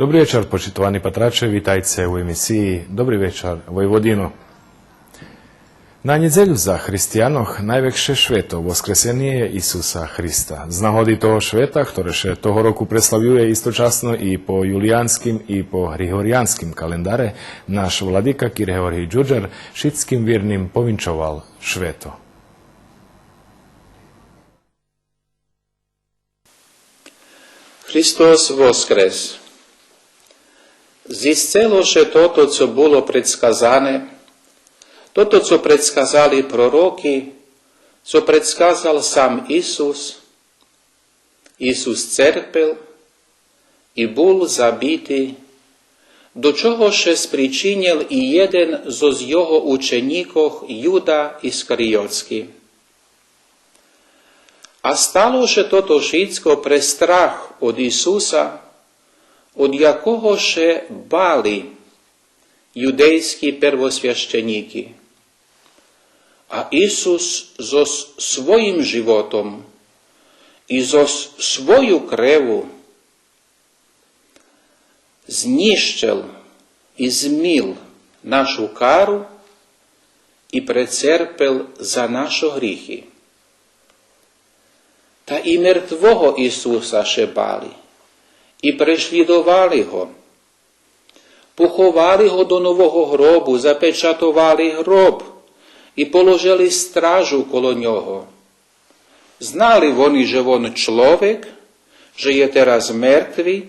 Dobrý večer, počitovaní patrače, vítajte u emisiji Dobri večer, Vojvodino. Na nedzeľu za hristianoch najväčšie šveto voskresenie Isusa Hrista. Z nahody toho šveta, ktoré še toho roku preslavuje istočasno i po julijanskim i po grigorijanskim kalendare, náš vladika Kirhorij Đurđer šitskim virnim povinčoval šveto. Христос воскрес! Зісцелоше тото, co було предсказане, тото, co предсказали пророки, co предсказал сам Ісус. Ісус церпел і був забитий, до чого ще спричинив і єден з його учеників Юда Іскаріотський. А сталоше тото všetko pre strach od Ісуса, od якого ще бали юдейські первосвященники. А Ісус зо своїм животом і зо свою креву знищив і зміл нашу кару і прецерпел за наші гріхи. Та і мертвого Ісуса ще бали, і переслідували його. Поховали його до нового гробу, запечатували гроб і положили стражу коло нього. Знали вони, що він чоловік, що є зараз мертвий,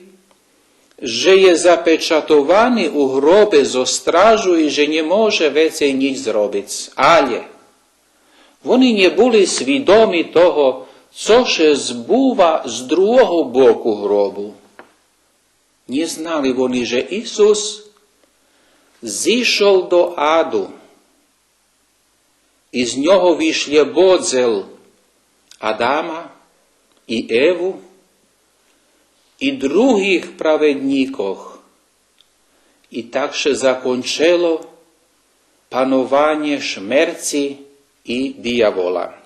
що є запечатований у гробі зо стражу і що не може веcej ніч зробити. Але вони не були свідомі того, co się zbúva z druhého boku hrobu. Nie znali oni, že Isus zišol do adu i z nього vyšli bodzel Adama i Evu i druhých pravedníkoch. I tak się zakončilo panovanie šmerci i diavola.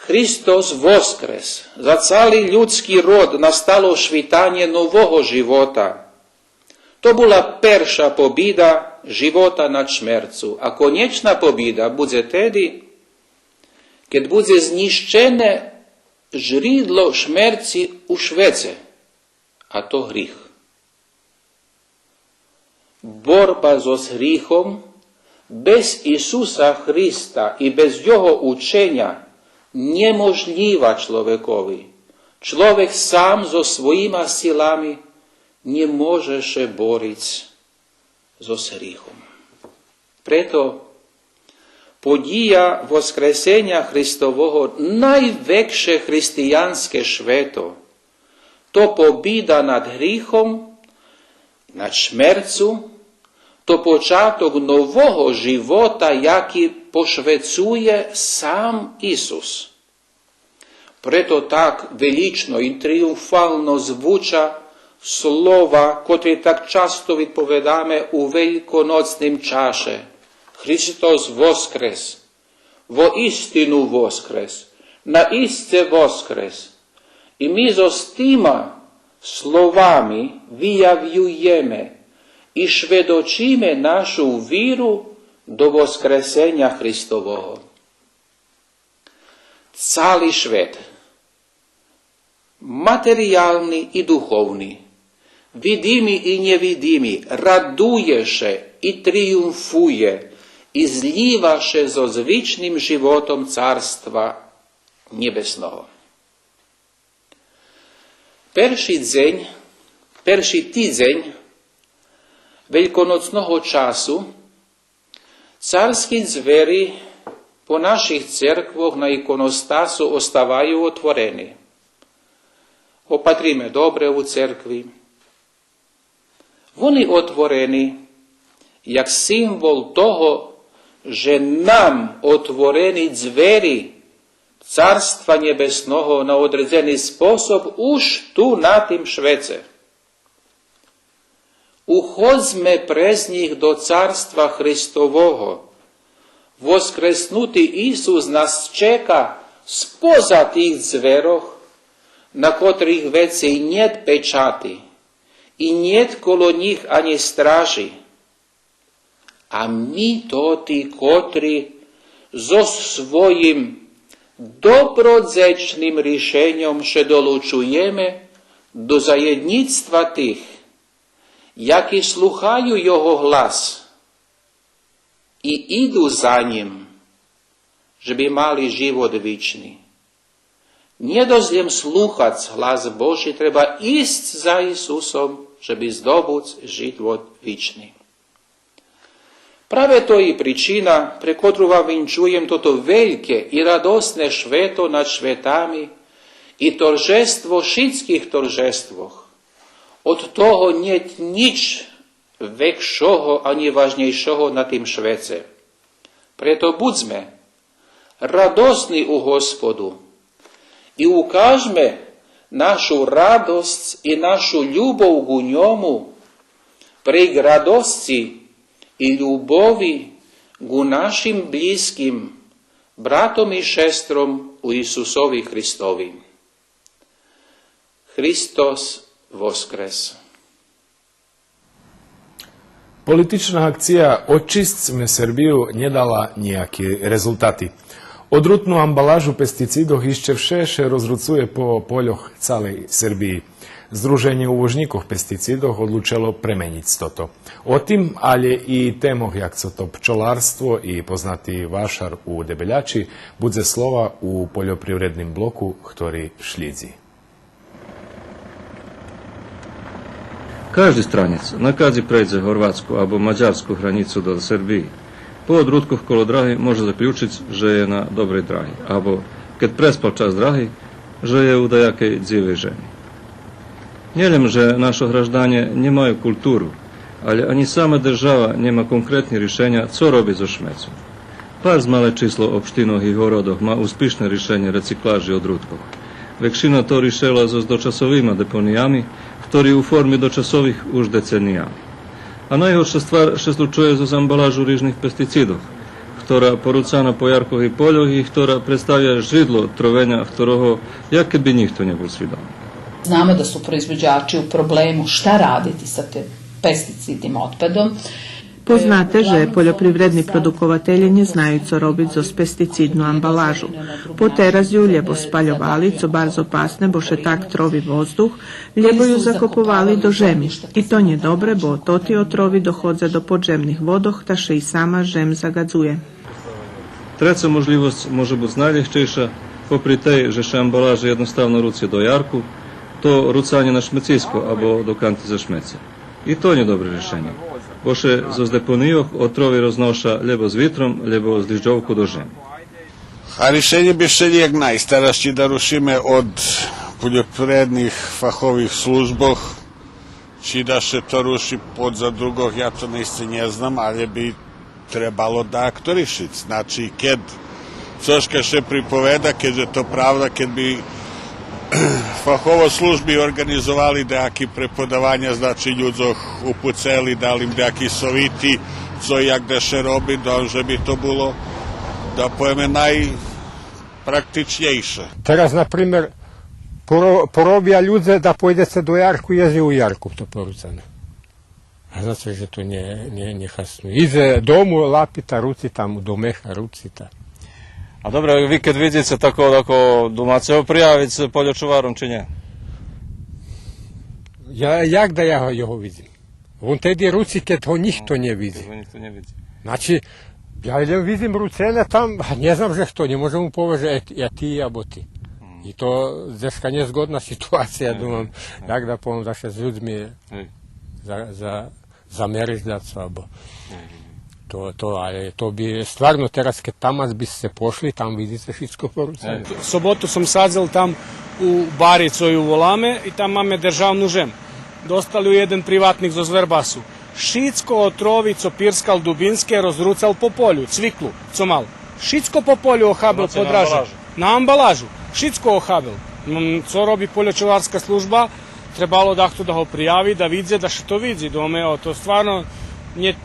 Христос воскрес! За цілий людський род настало швітання нового живота. То була перша побіда живота над смертю, а конечна побіда буде тоді, коли буде знищене жрідло смерті у швеце, а то гріх. Борба з гріхом без Ісуса Христа і без Його учення niemożliwa człowiekowi. Człowiek sam ze swoimi siłami nie może się borbyć z grzechem. Preto podія Воскресення Христового найвекше християнське свято, то побіда над гріхом, над смертю, to początek nowego żywota, jaki poświęcuje sam Isus. Preto tak велично i triumfalno звуча слова, котрі так часто відповідаємо у великонocnym czasie. Христос воскрес, воістину воскрес, наістце воскрес. І ми з тими словами виявляємо і свідчимо нашу віру до Воскресення Христового. Цілий світ, матеріальний і духовний, видимий і невидимий, радує się і тріумфує, і злива się з звичним животом Царства Небесного. Перший тиждень Великонocного часу царські двері по наших церквах на іконостасу оставають отворені. Опатріме добре у церкві. Вони отворені як символ того, що нам отворені двері Царства Небесного на određeni спосіб уж ту на тим свете. Уходьме през них до Царства Христового. Воскреснутий Ісус нас чека споза тих дверох, na ktorých veci niet pečaty i niet kolo njih ani straži. A mi to ti, kotri zo svojim dobrodzečným rішенням ще долучуємо до заєдніцтва тих, які слухають його глас і іду за ним, щоб мали живот вічний. Не дозволим слухати глас Божий, треба ість за Ісусом, щоб здобути живот вічний. Práve to je príčina, pre ktorú vám vinčujem toto veľké i radosné šveto nad švetami i toržestvo všetkých toržestvoch. Od toho niet nič väčšieho ani vážnejšieho na tým švece. Preto buďme radosní u Gospodu i ukážme našu radosť i našu ľubov ku ňomu pre radosti i ľubovi ku našim blízkym bratom i šestrom u Isusovi Hristovi. Hristos voskres. Politična akcija Očistme Srbiju nie dala nijakie rezultaty. Odrutnú ambalažu pesticidoch ešte všeše rozrucuje po poľoch celej Srbiji. Združenje uvožníkov pesticidoch odlučilo premeniť toto. O tým, ale i témoch, jak co to pčolárstvo i poznatý vašar u Debeljači, bude slova u poljoprivrednim bloku, ktorý šlídzi. Každý stranec na kadzi prejde horvátsku alebo maďarskú hranicu do Srbiji, po odrutkoch kolo drahy môže zaključiť, že je na dobrej drahi, alebo keď prespal čas drahy, že je u dajakej dzivej ženi. Nielen, že naše građanie nemajú kultúru, ale ani sama država nema konkrétne riešenia, co robiť so šmecom. Pár z malé číslo obštinoch i horodoch má úspešné riešenie recykláži odrútkov. Väčšina to riešila so dočasovými deponijami, ktorí u formy dočasových už decenijami. A najhoršia stvar še slučuje so ambalažu rýžnych pesticidov, ktorá porúcana po jarkoch i poľoch i ktorá predstavlja židlo trovenia, ktorého jak by nikto nebol svidomý. Znamo da su proizvođači u problemu šta raditi sa te pesticidnim otpadom. Poznate, že poljoprivredni produkovatelji ne znaju co robiti z pesticidnu ambalažu. Poterazju ljebo spaljovali, co bardzo opasne, bo še tak trovi vozduh, ljebo ju zakopovali do žemi. I to nje dobre, bo toti otrovi dohodze do podzemnih vodoh, ta še i sama žem zagadzuje. Treća možljivost može biti najljehčejša, popri tej, že še ambalaža jednostavno ruci do jarku, to rucanie na šmecijsko albo do kanty za šmece. I to nie dobre rješenje. Bo še zo zdeponijoh otrovi roznoša ljebo z vitrom, ljebo z dižđovku do žemi. A rješenje bi še lijek najstarašći da rušime od poljoprivrednih fahovih služboh, či da še to ruši pod za drugoh, ja to naiste ne znam, ali bi trebalo da to rišiti. Znači, kad coška še pripoveda, kad je to pravda, kad bi fahovo službi organizovali dejaki prepodavanja, znači ľudzoch upuceli, dali im dejaki soviti, co jak da še robi, da že bi to bilo, da pojeme najpraktičnejše. Teraz, na primjer, porobia ľudze da pojde se do jarku, jezi u jarku to porucane. A znači, že to nije hasno. Ize domu lapita, ruci tam, do meha, rucita. A dobro, vi kad vidite tako domaćeho prijaviti se poljočuvarom, či nje? Jak da ja jeho vidim? On tedi ruci kad ho nikto ne vidi. Znači, ja vidim rucene tam, a ne znam že što, ne možemo poveže, ja ti, abo ti. I to dneska nezgodna situacija, думам, jak da poviem, da se s ľuďmi zameriždacu, abo... ali to bi stvarno teraz kad tamo bi se pošli, tam vidite všetko porucane. Sobotu sam sadzal tam u Barico i u Volame i tam máme državnu žem. Dostali u jedan privatnik zo Zverbasu. Šitsko otrovi, co pirskal dubinske, rozrucal po polju, cviklu, co mal. Šitsko po polju ohabel podraže. Na ambalažu. Šitsko ohabel. Co robi poljočuvarska služba, trebalo da ho prijavi, da vidze, da še to vidzi. Dome, to stvarno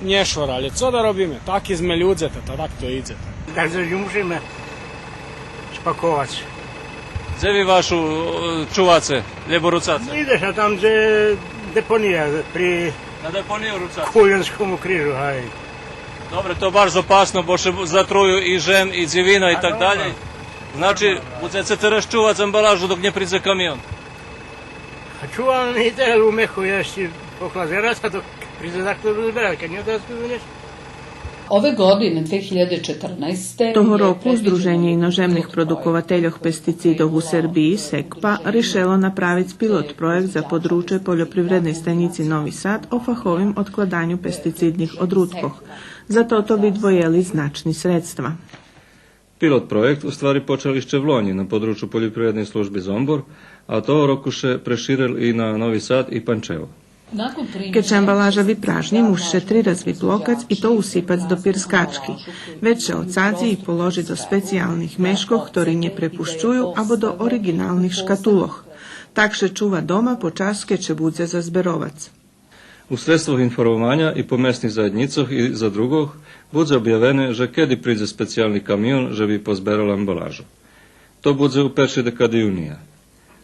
nie švora, ali co da robimy? Taki sme ľudzete, tak to idzie. Takže musíme spakovať Gdje vi vašu čuvace, ljebo rucace? Ideš, a tam gdje deponija, pri Na deponiju rucace. Kuljanskom križu, haj. Dobre, to baš opasno, bo še zatruju i žen, i dzivina i tak dalje. Znači, budete razčuvati ambalažu dok ne priđe kamion. A čuvam i telu u mehu ješći pohlazeraca dok priđe dakle uzberati, kad nije da spiju Ove godine, 2014. Toho roku Združenje inozemnih produkovateljoh pesticidov u Srbiji, SEKPA, rešilo napraviti pilot projekt za područje poljoprivredne stanici Novi Sad o fahovim odkladanju pesticidnih odrutkoh. Za to bi dvojeli značni sredstva. Pilot projekt u stvari počeli še v Loni na području poljoprivredne službe Zombor, a toho roku še preširili i na Novi Sad i Pančevo. Keď će ambalaža vypražni, muž še 3 razvi blokac i to usipac do pirskački. Već se odsadzi i položi do specijalnih meškoh, ktorí nje prepušćuju, abo do originalnih škatuloh. Tak še čuva doma počas keď će budze za zberovac. U sredstvoch informovanja i po mestnih zajednicoh i za drugoh budze objavene, že kedy priđe specijalni kamion, že bi pozberala ambalažu. To budze u peršej dekadi junija.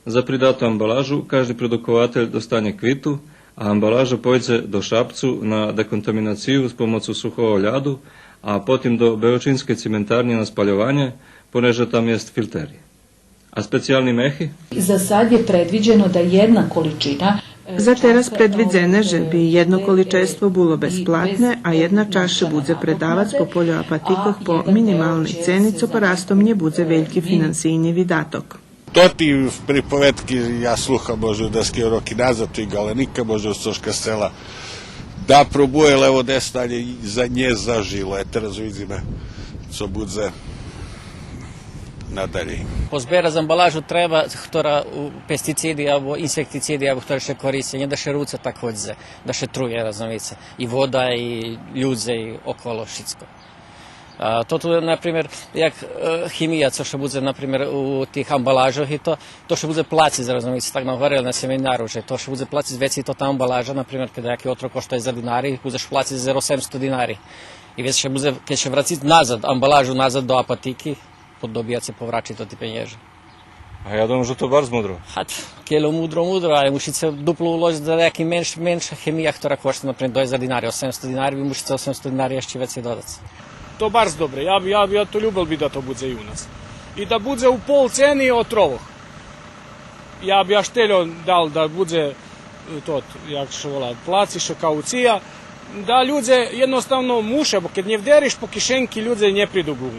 Za pridatu ambalažu každý produkovateľ dostane kvitu, a ambalaža pojde do Šapcu na dekontaminaciju s pomocu suhого ľadu, a potom do Beočinske cimentarnje na spaljovanje, poneže tam jest filteri. A specijalni mehi? Za sad je predviđeno da jedna količina... Za teraz predvidzene, že bi jedno količestvo bilo besplatne, a jedna čaša budze predavac po poljoapatikoh po minimalnej ceni, co porastom nje budze veljki finansijni vidatok. To ti v pripovedki ja sluha može da skije roki nazad i galenika može soška sela da probuje levo desno, ali za nje zažilo. Teraz vidíme, co budze nadalje. Pozbera za ambalažu treba, ktorá pesticidi alebo insekticidi, alebo ktoré še koriste, da še ruce takođe, da še truje, razumite, i voda, i ljudze, i okolo šitsko. To tu je, na primjer, jak chemija, co še bude, na primjer, u tih ambalažah i to še bude placic, razumite, tak nam govorili na seminaru, že to še bude placic, već i to ta ambalaža, na primjer, kada jaki otrok košta je za dinari, budeš placic za 700 dinari. I već še bude, keď še vraciti nazad, ambalažu nazad do apatiki, dobijat se povraći to ti penježe. A ja domam, že to bar mudro. Kjelo mudro, ali muši se duplo uložiti za neki menša chemija, która košta, na primjer, 2 dinari, 800 dinari, bi muši se 800 dinari ješći već i dodaci. To bar dobre, ja to ljubel bi da to bude i u nas. I da bude u pol ceni od trovoh. Ja bi šteljo dal da bude to, jak še vola, placiše kaucija, da ljudze jednostavno muše, bo kad nje vderiš po kišenki, ljudze nje pridu u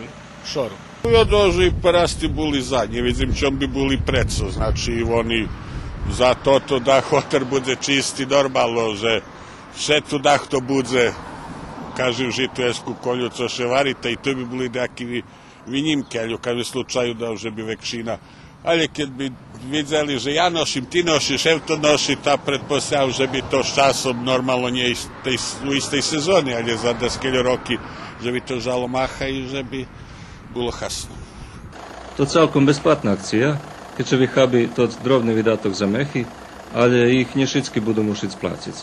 šoru. Ja dožu i parasti buli zadnji, vidim čom bi buli preco, znači oni za to da hotel bude čisti, normalno, že šetu dah to bude, kažem, žitu esku kolju, co še varite, i to bi bili neki vinjimke, ali u kažem slučaju da že bi vekšina. Ali kad bi vidjeli, že ja nošim, ti nošiš, ev to noši, ta pretpostavljam, že bi to s časom normalno nje u istej sezoni, ali za deskeljo roki, že bi to žalo maha i že bi bilo hasno. To celkom besplatna akcija, keďže vychábi to drobný vydatok za mechy, ale ich nešitsky budú mušiť splatiť.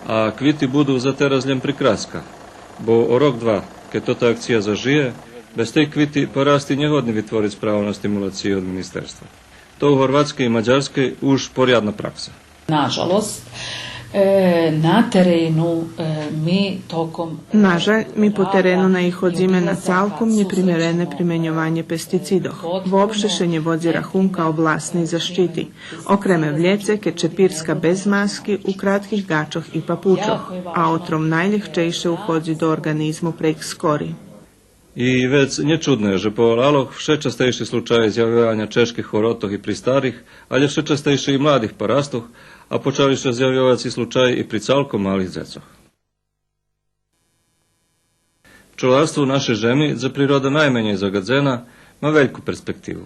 A kvity budú za teraz len prikraska, bo o rok, dva, keď toto akcija zažije, bez tej kvity porasti nehodný vytvoriť správu na stimuláciju od ministerstva. To u Horvatskej i Mađarskej už poriadna praksa. Nažalost, na terenu mi tokom... Nažalj, mi po terenu na ih odzime na calkom neprimjerene primenjovanje pesticidoh. Vopšte še nje vodzi rahunka o vlastnej zaštiti. Okreme vljece, kečepirska bez maski, u kratkih gačoh i papučoh, a otrom najljehčejše uhodzi do organizmu prek skori. I već nečudné, že po laloch vše častejší slučaje zjavljanja čeških chorotoh i pri starih, ali vše častejší i mladih parastoh, a počali se zjavljovati slučaj i pri calko malih dzecoh. Pčelarstvo u našoj žemi za priroda najmenje zagadzena ma veljku perspektivu.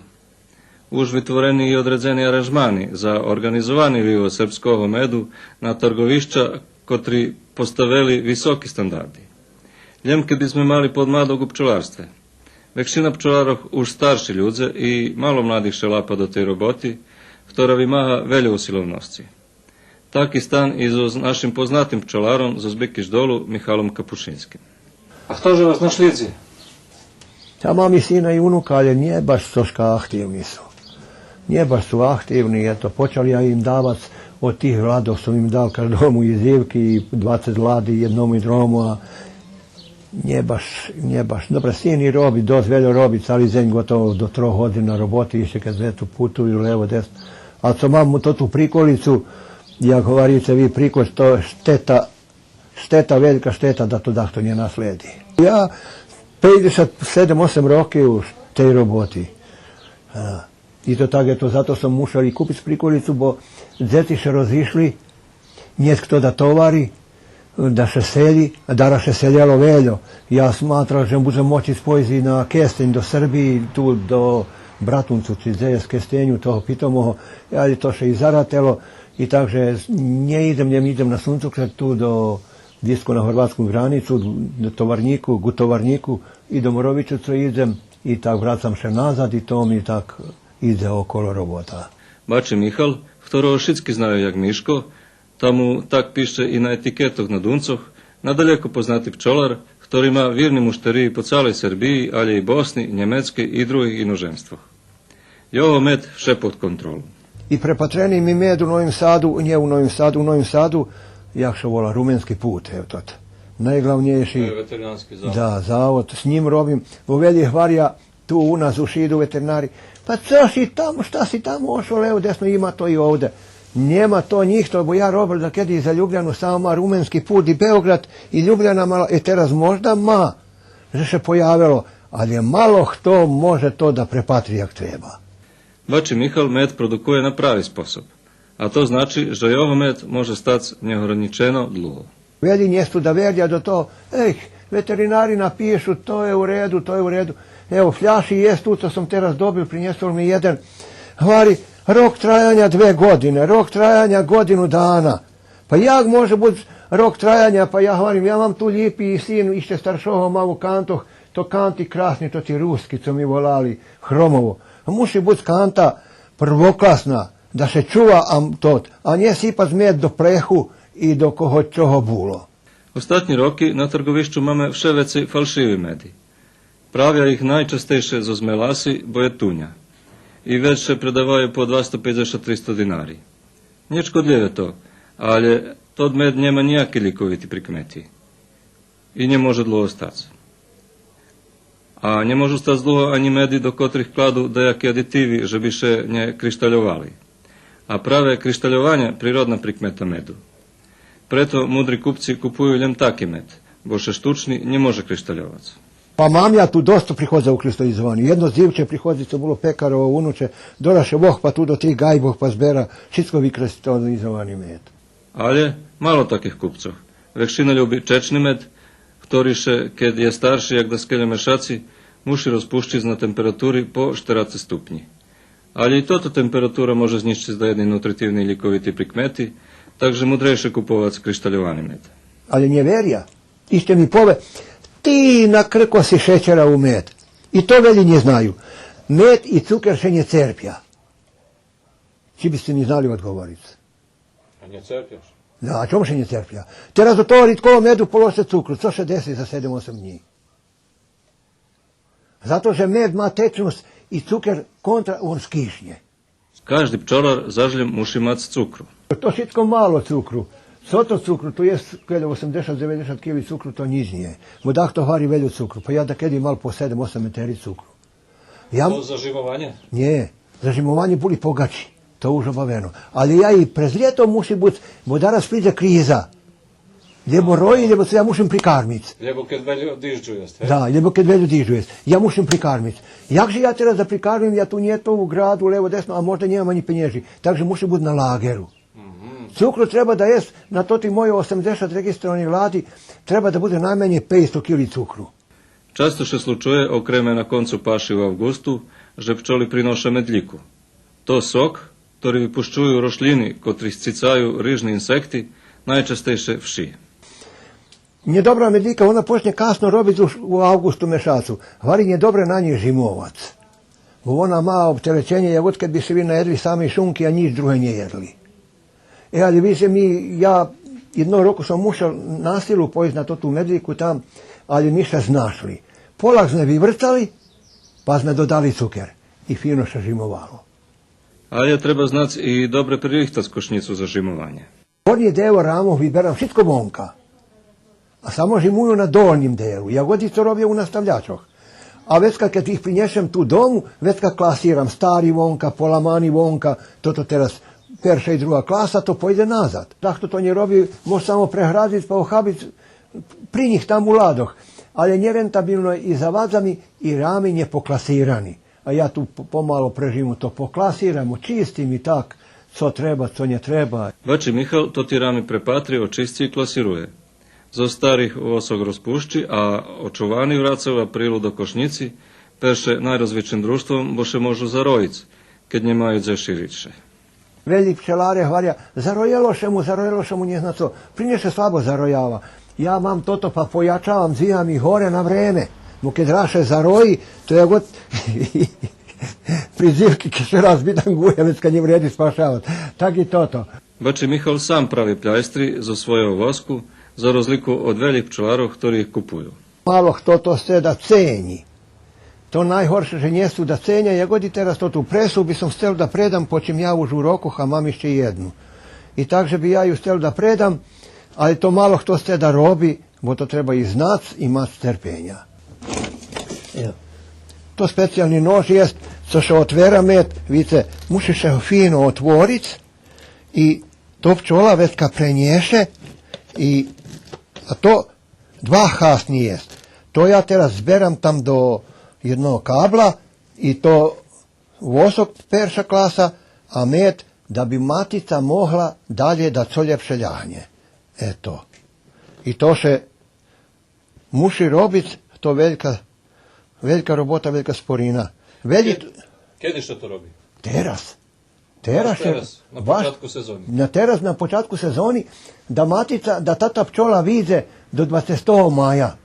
Už vytvoreni i odredzeni aranžmani za organizovani vývoz srpskого medu na trgovišća, kotri postavili visoki standardi. Ljem kad bismo mali podmladog u pčelarstve. Vekšina pčelarov už starši ljudze i malo mladih šelapa do tej roboti, ktorá vymáha veľa usilovnosti. Taký stan i so našim poznatým pčelarom zo Zbykyš dolu Michalom Kapušinským. A kto že vas na šlici? Ja mám i sina i unuka, ali nije baš troška aktivni su. Nije baš su aktivni, eto, počeli ja im davat od tih vladov, sam im dal každomu izivki i 20 vladi jednomu i dromu, a nije baš. Dobro, sini robi, dozveljo robi, cali zemlj gotovo do 3 godina roboti, išće kad svetu putuju, levo, desno. Ali co mam to tu prikolicu, jak govorite vi prikol, to je šteta, velika šteta da to dakto nje nasledi. Ja 57-8 roki u tej roboti. I to tak je to, zato sam mušao i kupiti prikolicu, bo dzeti še rozišli, njet kto da tovari, da še seli, dara še seljalo veljo. Ja smatram, že budem moći spojiti na Kestenj do Srbiji, tu do Bratuncu, či z Kestenju, toho pitomoho, ali to še i zaratelo. I takže nje idem na Suncokret tu do disko na hrvatsku granicu, do Tovarniku, Gutovarniku i do Morovičicu idem i tak vracam še nazad i to mi tak ide okolo robota. Bači Mihal, ktorého všetci znajú jak Miško, tam mu tak píše i na etiketoch na Duncoch, nadaleko poznatý pčolar, ktorý má vírni mušteriji po celej Srbiji, ali i Bosni, Njemecki i drugih inozemstvoch. Jeho med vše pod kontrolu. I prepatreni mi med u Novim Sadu, nje u Novim Sadu, jak šo vola, rumenski put, evo to. Najglavnejši, Veterinarski zavod. Da, zavod, s njim robim. U velji hvarja, tu u nas u Šidu veterinari, pa co si tamo, šta si tamo ošao, levo, desno, ima to i ovde. Njema to njih, to bo ja robil da kedi za Ljubljanu sama rumenski put i Beograd i Ljubljana malo, teraz možda že se pojavilo, ali je malo kto može to da prepatri jak treba. Bači Mihal med produkuje na pravi sposob, a to znači, že jeho med može stati neograničeno dlho. Veli njestu da verja do to, veterinari napišu, to je u redu. Evo, fljaši jest tu, co sam teraz dobil, prinesol mi jedan, hvari, rok trajanja 2 godine, rok trajanja godinu dana. Pa jak može biti rok trajanja, pa ja hvarim, ja mam tu lijepi sin, ište staršoho malu kantoh, to kanti krasni, to ti ruski, co mi volali, hromovo. A muši biti kanta prvoklasna, da se čuva a nje sipat med do plehu i do koho čoho bulo. Ostatní roky na trgovišću máme vše veci falšivi medi. Pravia ih najčastejše zo zmelasi, bo je tunja. I već se predavaju po 250-300 dinari. Nije škodljive to, ali tod med njema nijaki likoviti prikmeti. I nje može dlho ostati. A nie môžu stať dlho ani medy, do kotrých kladú dajaké aditivi, že by še ne krištaľovali. A práve krištaľovanie prírodná prikmeta medu. Preto múdri kupci kupujú len taký med, bo še štučný nemôže krištaľovať. Pa mam ja tu dosta prihodza u kristalizovanju. Jedno zivče prihodzi, co bilo pekarovo unuče, doraše voh pa tu do tih gajboh pa zbera čitkovi kristalizovani med. Ale malo takých kupcov. Väčšina ľubí čečný med, ktorý še, keď je starší, jak da skelje mešaci, muši rozpuščiť na temperatúri po 40 stupni. Ali i toto temperatura može zniščiť da jedni nutritívni likoviti prikmeti, takže mudrejše kupovať krištaľovaný med. Ali nje verja. Ište mi pove, ti nakrko si šećera u med. I to veli nje znaju. Med i cuker še nje cerpja. Či biste mi znali odgovoriti? A nje cerpjaš? Da, a čemu še nje cerpja? Teraz otovarit kolo medu položite cukru. Co še desi za 7-8 dní? Zato, že med ma tečnost i cuker kontra on skišnje. Každý pčolar zažljem muši mať cukru. To všetko malo cukru. Co to cukru? To je 80-90 kg cukru, to nič nije. Vodak to vari velju cukru. Pa ja da kedi mal po 7-8 meteri cukru. To zažimovanje? Nie, zažimovanje boli pogači. To už obaveno. Ali ja i prez ljeto muši biti, bo danas priđe kriza. Ljebo roji, ljebo se ja mušim prikarmit. Ljebo kad velju dižđu jest, he? Da, ljebo kad velju dižđu jest. Ja mušim prikarmit. Jakže ja teraz da prikarmim, ja tu nije to u gradu, levo, desno, a možda njema ni penježi. Takže muši biti na lageru. Cukru treba da jest, na to ti moje 80 registrovanih vladi, treba da bude najmanje 500 kg cukru. Často še slučuje, okreme na koncu paši u avgustu, že pčoli prinoše medljiku. To sok, ktorý vypušťujú rošliny, kotri scicaju rižni insekti, najčastejše vši. Nije dobra medlika, ona počne kasno robiti u avgustu mešacu. Hvari nije dobra na njih žimovac. Bo ona ma opterećenje, javut kad bi se vi najedli sami šunki, a nič druge nije jedli. Ali vi se ja jedno roku sam mušal na silu pojesti na to tu medliku tam, ali mi se znašli. Polak sme vyvrcali, pa sme dodali cuker. I fino se žimovalo. ale treba znać i dobre pririchtać košnicu za žimovanje. Gornji deo ramov vyberám všetko vonka. A samo žimuju na dolnjem delu. Ja godi to robio u nastavljačoch. A već kad ih prinješem tu domu, već kad klasiram stari vonka, polamani vonka, toto teraz perša i druga klasa, to pojde nazad. Zašto to nje robi, može samo prehraditi pa ohabiti pri njih tam u ladoh. Ali nerentabilno je i za vadzami i rami nje poklasirani. A ja tu pomalo prežimu to poklasiramo, čistim i tak, co treba, co nje treba. Bači Michal to ti rami prepatri, očisti i klasiruje. Zo starih vosok rozpušči, a očuvani vraceva prilu do košnici, perše najrazvičnim društvom boše možu zarojic, kad nje maju dze širiće. Velji pčelare hvarja, zarojeloše mu, nje zna co, prinješe slabo zarojava. Ja mam toto pa pojačavam, zvijam i hore na vreme. Bo kad raše zaroji, to je god prizivki ke se razbitan guje, već kad nje vredi spašavati. Tak i toto. Bači Michal sam pravi pljajstri za svoju vosku, za razliku od veljih pčelarov, ktorí ih kupuju. Malo kto to ste da cenji. To najhorše, že njesu da cenja. Ja godi teraz to tu presu bi sam stel da predam, počim ja u žuroku, a mam išće jednu. I takže bi ja ju stel da predam, ali to malo kto ste da robi, bo to treba i znac i mat strpenja. Evo. To specijalni nož jest, co še otvera med, vidite, muši še fino otvoric i to pčola već ka prenješe i a to dva hasni jest. To ja teraz zberam tam do jednog kabla i to vosok perša klasa, a med da bi matica mogla dalje da co ljepše ljahanje. Eto. I to še muši robit, to velika robota, velika sporina. Kedi što to robi? Teraz. Na početku sezoni. Na početku sezoni, da matica, da tata pčola vidze do 20. maja.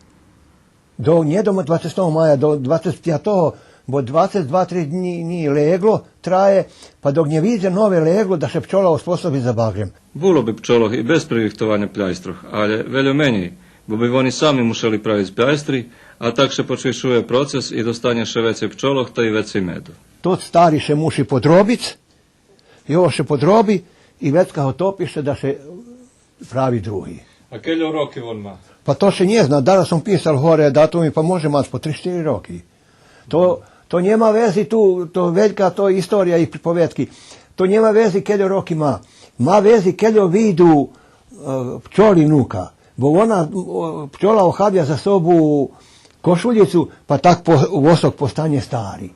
Nje do 20. maja, do 25. bo 22-3 dni leglo traje, pa dok nje vidze nove leglo da se pčola osposobi za bagrem. Bilo bi pčoloh i bez privihtovanja pljajstroh, ali veljo menji, bo bi oni sami mušali praviti pljajstri, a tak se počvišuje proces i dostanje še vece pčoloh, ta i vece medu. To stari še muši podrobic, i ovo še podrobi i već kao topiše da se pravi drugi. A keljo roki on ma? Pa to še nje zna, danas sam pisal hore datumi, pa može mati po 3-4 roki. To njema vezi tu, to veljka, to je istorija i pripovetki. To njema vezi keljo roki ma. Ma vezi keljo vidu pčoli nuka. Bo ona pčola ohabja za sobu košuljicu, pa tak vosok postanje stari.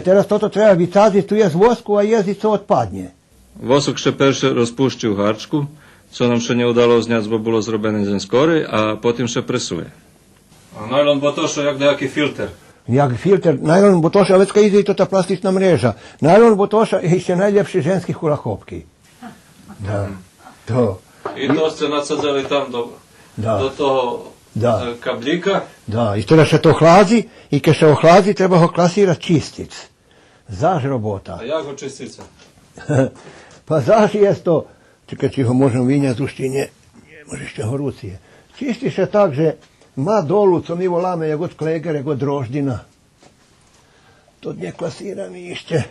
Teraz toto treba vycádziť, tu je z vosku a jezdiť, co odpadne. Vosok še perše rozpušči u harčku, co nam še nie udalo zňať, bo bolo zrobené zen skorej, a potom še presuje. A najlon botošo jak nejaký filter? Jak filter, najlon botoša, vecka ide i to ta plastična mreža. Najlon botoša je ešte najljepši ženskih hulahopki. Da, to. I to ste nasadzali tam do toho kablika? Da, i to še to hlazi, i keď se ohlazi, treba ho klasirati čistic. Zaž robota. A jak ho čistica? Pa zaž je to, čekaj, či ho možem vinjati uštinje, ne možeš će ho rucije. Čistiše tak, že ma dolu, co mi volame, je god klegere, god droždina. To nje klasiram išće.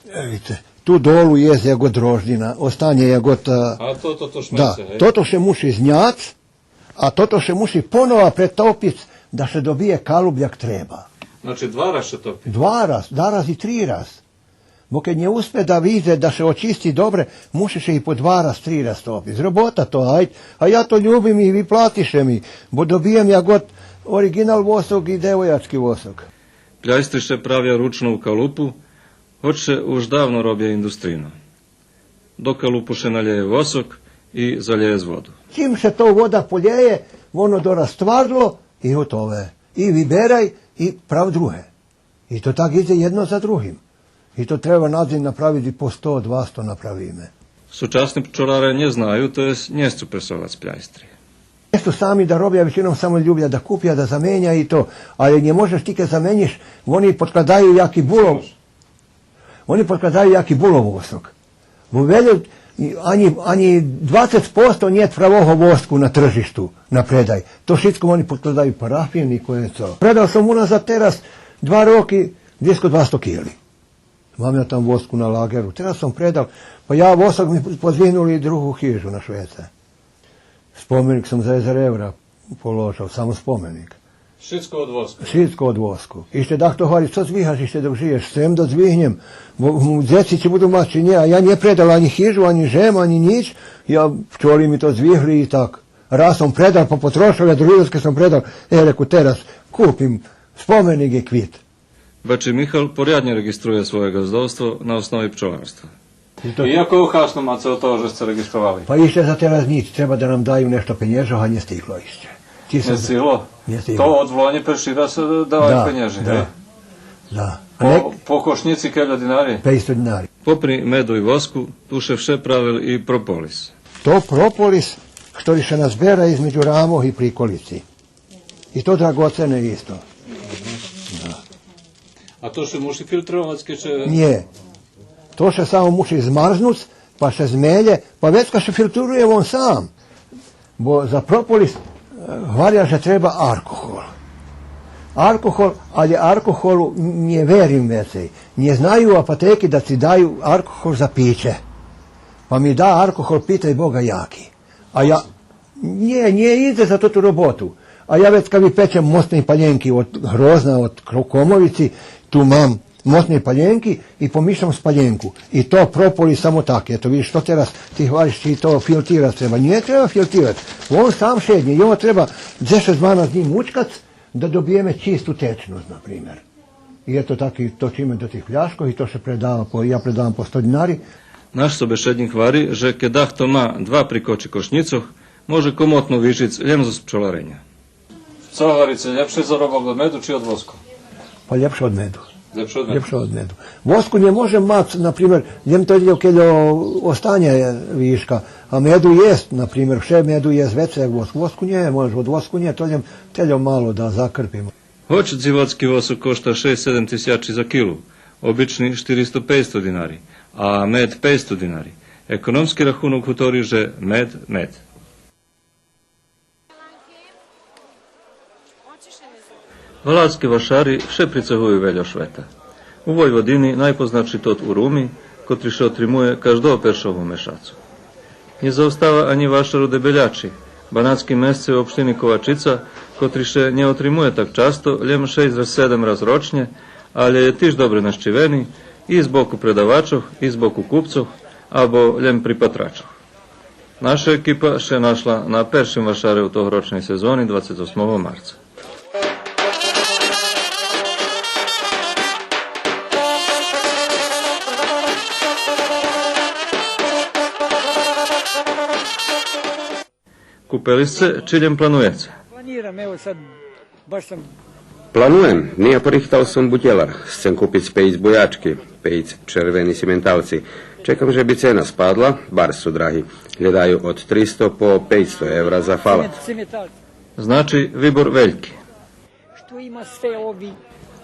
Vidite, tu dolu je god droždina, ostanje je god... A to šmece, da, toto še muši znjac, a toto še muši ponova pretopic da se dobije kalubljak treba. Znači 2 raz še topi? 2 raz, 2 raz i 3 raz. Bo kad nje uspe da vize da se očisti dobre, mušiš i po 2 raz, 3 raz topi. Zrobota to, ajde. A ja to ljubim i vi platiše mi, bo dobijem ja god original vosok i devojački vosok. Pljajstri še pravja ručno u kalupu, hoće už davno robije industrino. Do kalupu še naljeje vosok i zaljeje z vodu. Čim se to voda poljeje, ono dorastvarlo i gotove. I vyberaj i prav druge. I to tak ide jedno za drugim. I to treba nadzim napraviti po 100-200 napravime. Sučasni pčolare nje znaju, to je njescu presovac pljajstri. Mjesto sami da robija većinom samo ljublja da kupja, da zamenja i to. Ali nje možeš ti kad zameniš, oni potkladaju jaki bulov. Oni potkladaju jaki bulov vosok. Bo velju, ani 20% nije pravoho vosku na tržištu, na predaj. To šitko oni potkladaju parafin i koje co. Predao sam unazad teraz 2 roki, 200 kili. Mam ja tam vosku na lageru. Teraz sam predal, pa ja vosak mi pozvinuli drugu hižu na Švece. Spomenik sam za 1 evra položao, samo spomenik. Všetko od vosku. Všetko od vosku. Ište dah to hovorí, co zvíhaš ešte dok žiješ, sem da zvihnem, djeci će budu mači, nje, a ja nje predal ani hižu, ani žem, ani nič, ja pčoli mi to zvihli i tak. Raz sam predal, pa potrošao, ja drugoske sam predal, reku teraz, kupim spomenik i kvit. Bači Michal poriadne registruje svoje gazdovstvo na osnovi pčolarstva. I jako uhasno máte od toho, že ste registrovali? Pa ište za teraz nič, treba da nam daju nešto penježa, a nje stiglo ište. Не стигло? Не стигло. То од влоње прши да се давај пењежи, да, да. По кошници 1000 динари? 500 dinari. Попри меду и воску, туше вше правил и прополис. To propolis, što se nazbera između ramov i prikolici. I to dragocene isto. A to še muši filtrovať, keďže... Nie. To se samo muši zmarznut, pa se zmelje, pa već kad se filtruje on sam. Bo za propolis hvalja že treba alkohol. Alkohol, ali alkoholu nje verim vecej. Nje znaju u apoteki da ti daju alkohol za piće. Pa mi da alkohol, pitaj Boga jaki. A ja, nije ide za tu robotu. A ja već kad mi pečem mostne paljenki od Hrozna, od Komovici, tu mam mostne paljenki i pomišljam s paljenku. I to propoli samo tak. Eto vidiš, to teraz ti hvališ i to filtirati treba. Nije treba filtirati. On sam šednje i ovo treba 10 dana s njim mučkat da dobijeme čistu tečnost, na primjer. I eto tako to čime do tih pljaškov i to se predava, ja predavam po 100 dinari. Naš sobešednik vari, že keď to má 2 prikoči košnicoch, može komotno vyžiť len zo pčolarenja. Co hovoríte, lepšie zarobok od medu či od vosku? Pa ljepše od medu. Ljepše od medu. Vosku ne može mat, na primjer, njem to je keljo ostanje viška, a medu jest, na primjer, vše medu jest veće jak vosku. Vosku nje može, od vosku nje, to teljo malo da zakrpimo. Hoć dzivodski vosok košta 6-7 tisjači za kilu, obični 400-500 dinari, a med 500 dinari. Ekonomski rachunok hutori, že med. Valátske vašari vše pricehujú veľo šveta. U Vojvodini najpoznačí tot u Rumi, kotri še otrimuje každou peršovu mešacu. Nie zaostáva ani vašaru debeljači, banatski mesce u opštini Kovačica, kotri še ne otrimuje tak často, ljem 6-7 raz ročne, ali je tiž dobre naščiveni i z boku predavačov, i z boku kupcov, abo ljem pripatračov. Naša ekipa še našla na peršim vašare u tohoročnej sezoni 28. marca. Kupili ste, čiljem planujete? Planiram, evo sad, baš sam... Planujem, nije porihtao sam butjelar. Chcem kupiti pejc bujački, pejc červeni simentavci. Čekam, že bi cena spadla, bar su dragi. Gledaju od 300 po 500 evra za falat. Znači, vibor veljki. Što ima sve ovi...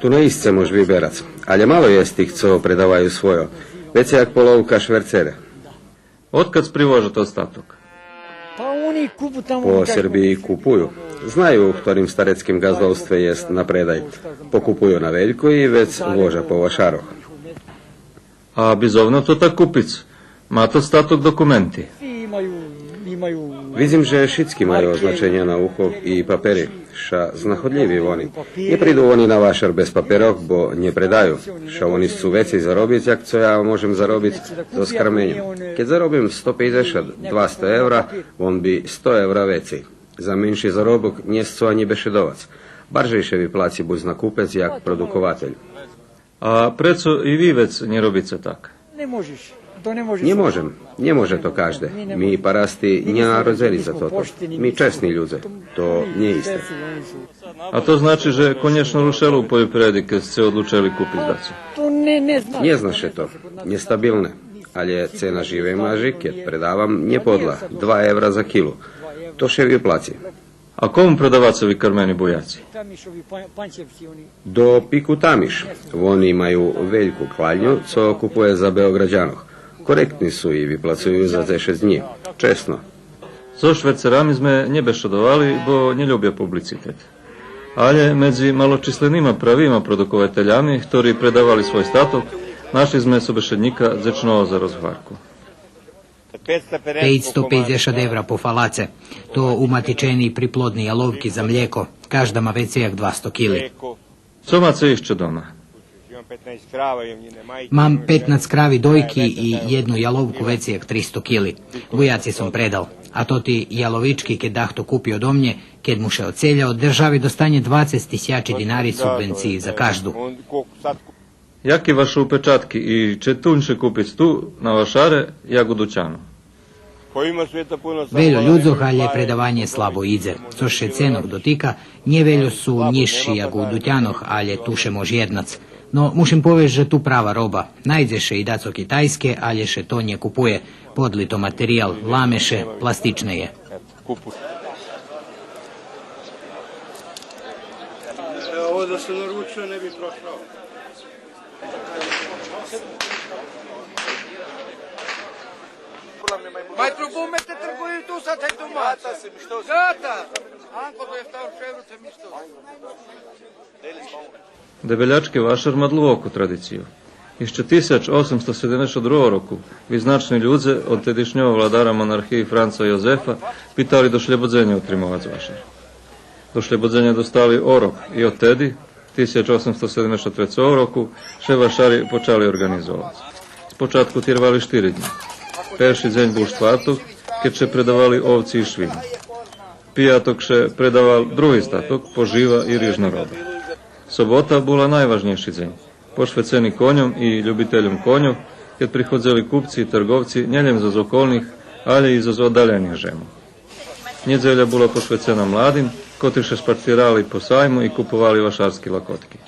Tu na isce mož vyberac, ale malo je tých, co predavajú svojo. Već jak polovka švercere. Otkad sprivožate ostatok? Pa oni kupu tamo... Po Srbiji kupuju. Znaju u ktorim stareckim gazdovstve jest na predaj. Pokupuju na veljku i već voža po vašaroh. A bizovno to tak kupic? Mate ostatok dokumenti? Imaju... Vidim, že šitski majú označenia na ucho i paperi. Ša znahodljivi oni. Nie prídu oni na vašar bez paperov, bo nie predaju. Ša oni sú veci zarobiť, jak co ja môžem zarobiť so skrmenjem. Keď zarobím 150-200 evra, on by 100 evra veci. Za menší zarobok nie chcú ani bešedovac. Baržejšie vypláci buď na kupec, jak produkovateľ. A preco i vi vec ne robite tak? Ne možeš. Nie može to každe. Mi parasti nenarodzeli za toto. Mi česni ľudze. To nie iste. A to znači, že konečno rušelo u poljoprivredi kad ste odlučili kupiti dacu? Nie znaše to. Nestabilne. Ali cena žive maži, keď predavam, nie podla. 2 evra za kilu. To še vyplaci. A komu predavacovi karmeni bujaci? Do Piku Tamiš. Oni imaju veljku kvaljnju, co kupuje za Beograđanoh. Korektni su i vyplacujú za 6 dní. Česno. So švercerami sme nebešodovali, bo ne ľubia publicitet. Ale medzi maločislenýma pravýma produkovateľami, ktorí predávali svoj statok, našli sme sobešedníka zečného za rozhvarku. 550 evra po falace. To umatičeni priplodni jalovki za mlijeko. Každa ma vecijak 200 kili. Co máte ešte doma? Mam 15 kravi dojki i jednu jalovku vecijak 300 kili. Vujaci sam predal. A to ti jalovički, kad dahto kupio do mnje, kad mu še oceljao, državi dostanje 20.000 dinari subvenciji za každu. Jakie vaše upečatki i če tunše kupic tu, na vašare, jak u dućanu? Veljo ljudzoh, ali predavanje slabo idze. Co še cenog dotika, nje veljo su nižši jak u dutjanoh, ali tuše mož jednac. No, mušim poveć, že tu prava roba. Najdze še i daco kitajske, ali še to nje kupuje. Podlito materijal, lameše, plastične je. Ovo da se naručuje ne bi prošao. Mai trubumete trguju tu sa te domaće. Gata! Anko do je stavio ševruce mišto. Debeljački vašar ma dluboku tradiciju. Jeszcze 1872 roku wyznaczni ludzie od tedišnjego vladara monarhiji Franca Jozefa pitali do šljebodzenia utrimovac vašar. Do šljebodzenia dostali orok i od tedi, 1873 roku, še vašari počali organizovati. Spočatku tirvali 4 dni. Perši dzeň bol štvrtok, keď še predavali ovci i švini. Pijatok še predaval druhý statok, poživa i rižnoroda. Sobota bola najvažnejší dzeň. Pošveceni konjom i ljubiteljom konjov, kad prihodzeli kupci i trgovci njeljem za okolnih, ali i za oddaljenih žemu. Nedjelja bila pošvecena mladim, kotri še špartirali po sajmu i kupovali vašarski lakotki.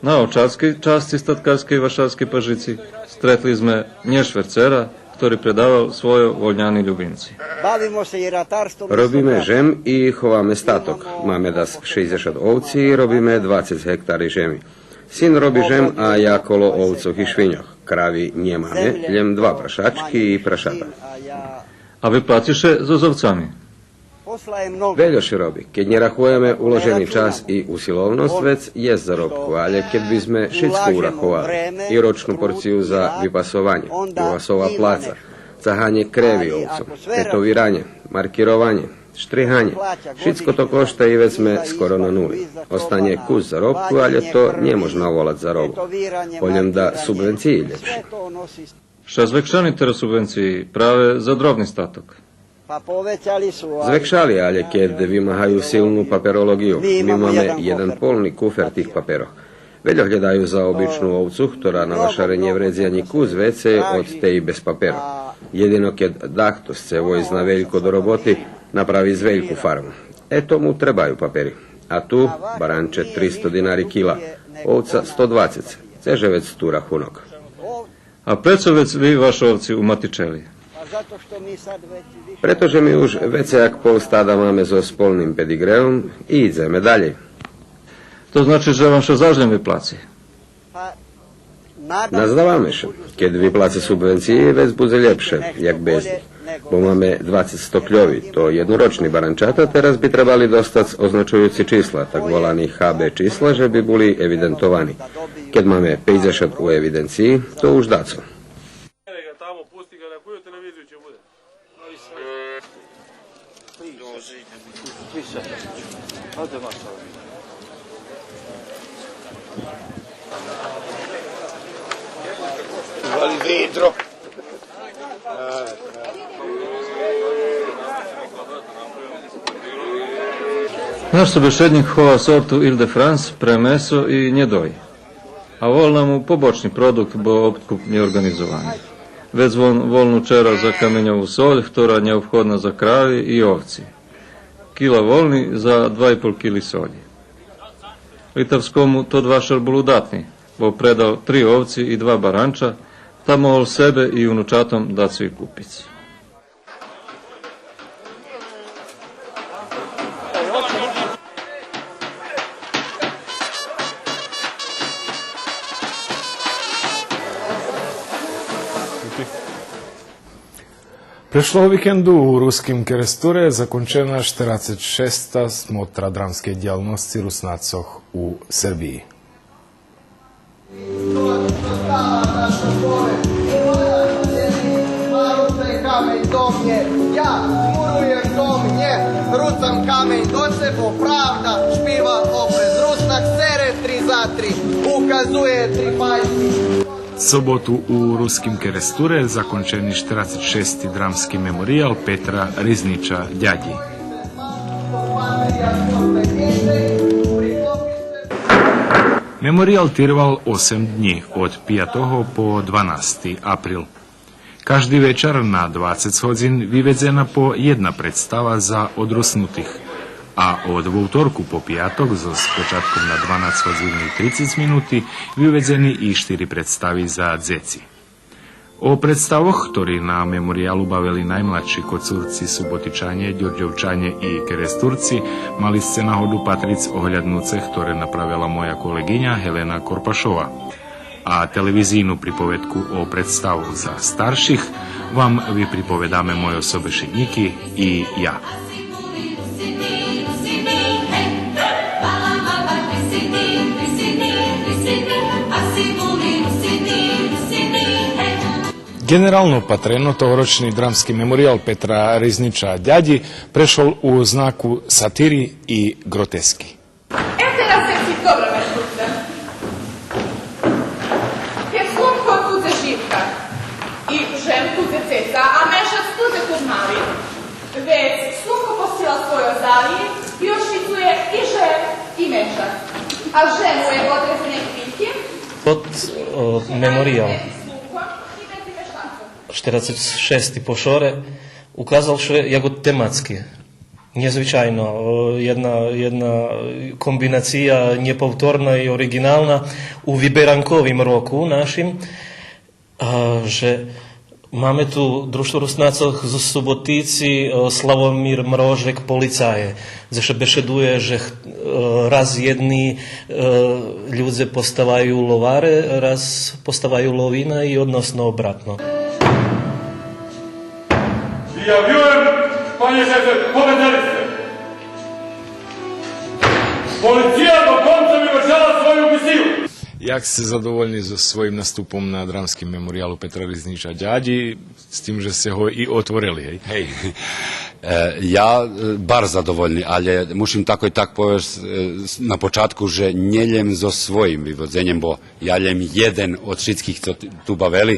Na očarskej časti statkarskej vašarskej pažici stretli sme nješvercera, ktorý predával svojo voľňani ljubimci. Robíme žem i chováme statok. Máme das 60 ovci i robíme 20 hektari žemi. Sin robi žem, a ja kolo ovcoch i švinjoh. Kravi nemáme, ljem 2 prašački i prašata. A vy platíše so ovcami? Veľjoši robi. Keď nerahujeme uložený čas i usilovnosť, vec je zarobku, ale keď by sme všetko urachovali, i ročnú porciu za vypasovanie, uvasová pláca, cahanie krevi ovcom, tetoviranie, markirovanie, štrihanie, všetko to košta i vec sme skoro na nuli. Ostane kus zarobku, ale to nemožno volať zarobku. Poljem da subvenciji ljepši. Šta zvekšani teraz subvenciji prave za drobni statok? Zvekšali, ale keď vymáhajú silnú paperológiu. My máme jeden polný kufer tých paperov. Veľa hľadajú za obyčnú ovcu, ktorá na vašare nevredzi ani kus vece od tej bez paperov. Jedino keď dahto chce vojsť na veľko do roboty, napraví z veľkú farmu. Tomu trebajú papery. A tu baranče 300 dinari kila, ovca 120. Ceže vec tu rachunok. A prečo vec vy vaše ovci umatičeli? Pretože my už vece jak pol stáda máme so spolným pedigreom i ideme dalej. To znači, že vám šo zažljem vypláci? Nazdávame še. Keď vypláci subvencie, vec bude lepšie, jak bez nich. Bo máme 20 stokľoví, to jednoročný barančata, teraz by trebali dostať označujúci čísla, tak volaný HB čísla, že by boli evidentovaní. Keď máme 50 u evidencii, to už daco. Vali vedro. Naš sobešednik chova sortu Ile de France pre meso i njedoj. A volna mu pobočni produkt, bo otkup neorganizovaný. Vec volnu čera za kameňovú solь, ktorá neobchodná za kravi i ovci. Kila volny za 2,5 kili solji. Litavskomu to vašar bol udatný, bo predal 3 ovci i 2 baranča, ta mohol sebe i unučatom dať svoj kupic. Prošlog vikendu u Ruskim Keresture zakončena 46. smotra dramske djelnosti Rusnacoh u Srbiji. Kamen do mnie, ja zmurujem do mnie, rzucam kamen do sebe, pravda špiva oprez, Rusnak sere 3 za 3, ukazuje 3 fajki. Sobotu u Ruskim Keresture zakončeni 46. dramski memorijal Petra Rizniča Djadji. Memorijal trval 8 dni, od 5. po 12. april. Každý večer na 20 hodin vyvedzena po jedna predstava za odrosnutých a od vtorku po piatok so spočatkom na 12 hodin i 30 minúty vyvedzeni i 4 predstavy za dzeci. O predstavoch, ktorí na memoriálu bavili najmladší kocúrci, Subotičanie, Ďurďovčanie i Keresturci, mali ste náhodu patriť ohľadnúce, ktoré napravila moja kolegyňa Helena Korpašova. A televízijnu pripovedku o predstavu za starších vám vypripovedáme moje sobešedníky i ja. Generálno patreno tohoročný dramský memoriál Petra Rizniča Djadji prešol u znaku satíry i grotesky. A mešac tuze kud mali. Već slunko postila svoje ozalije i ošvicuje i žen i mešac. A ženu je odrezane kvitke. Od memoriál 46. pošore ukázal što je jako tematski. Nezvyčajno. Jedna kombinacija nepovtorna i originalna u vyberankovým roku našim, že máme tu društvo Rusnácoch zo Subotici, Slavomír Mrožek, policaje, zašto bešeduje, že raz jedni ľudze postavajú lovare, raz postavajú lovina i odnosno obratno. Zjavljujem, panie šefe, pobedali ste. Policija do konca vyvršala svoju misiju. Jak ste zadovoljni so svojim nastupom na dramskim memoriálu Petra Rizniča Djadji, s tim, že ste ho i otvorili, hej? Hej, ja bar zadovoljni, ali mušim tako i tak povesti na počatku, že njeljem so svojim vyvodzenjem, bo ja ljem jeden od všetkých, co tu baveli.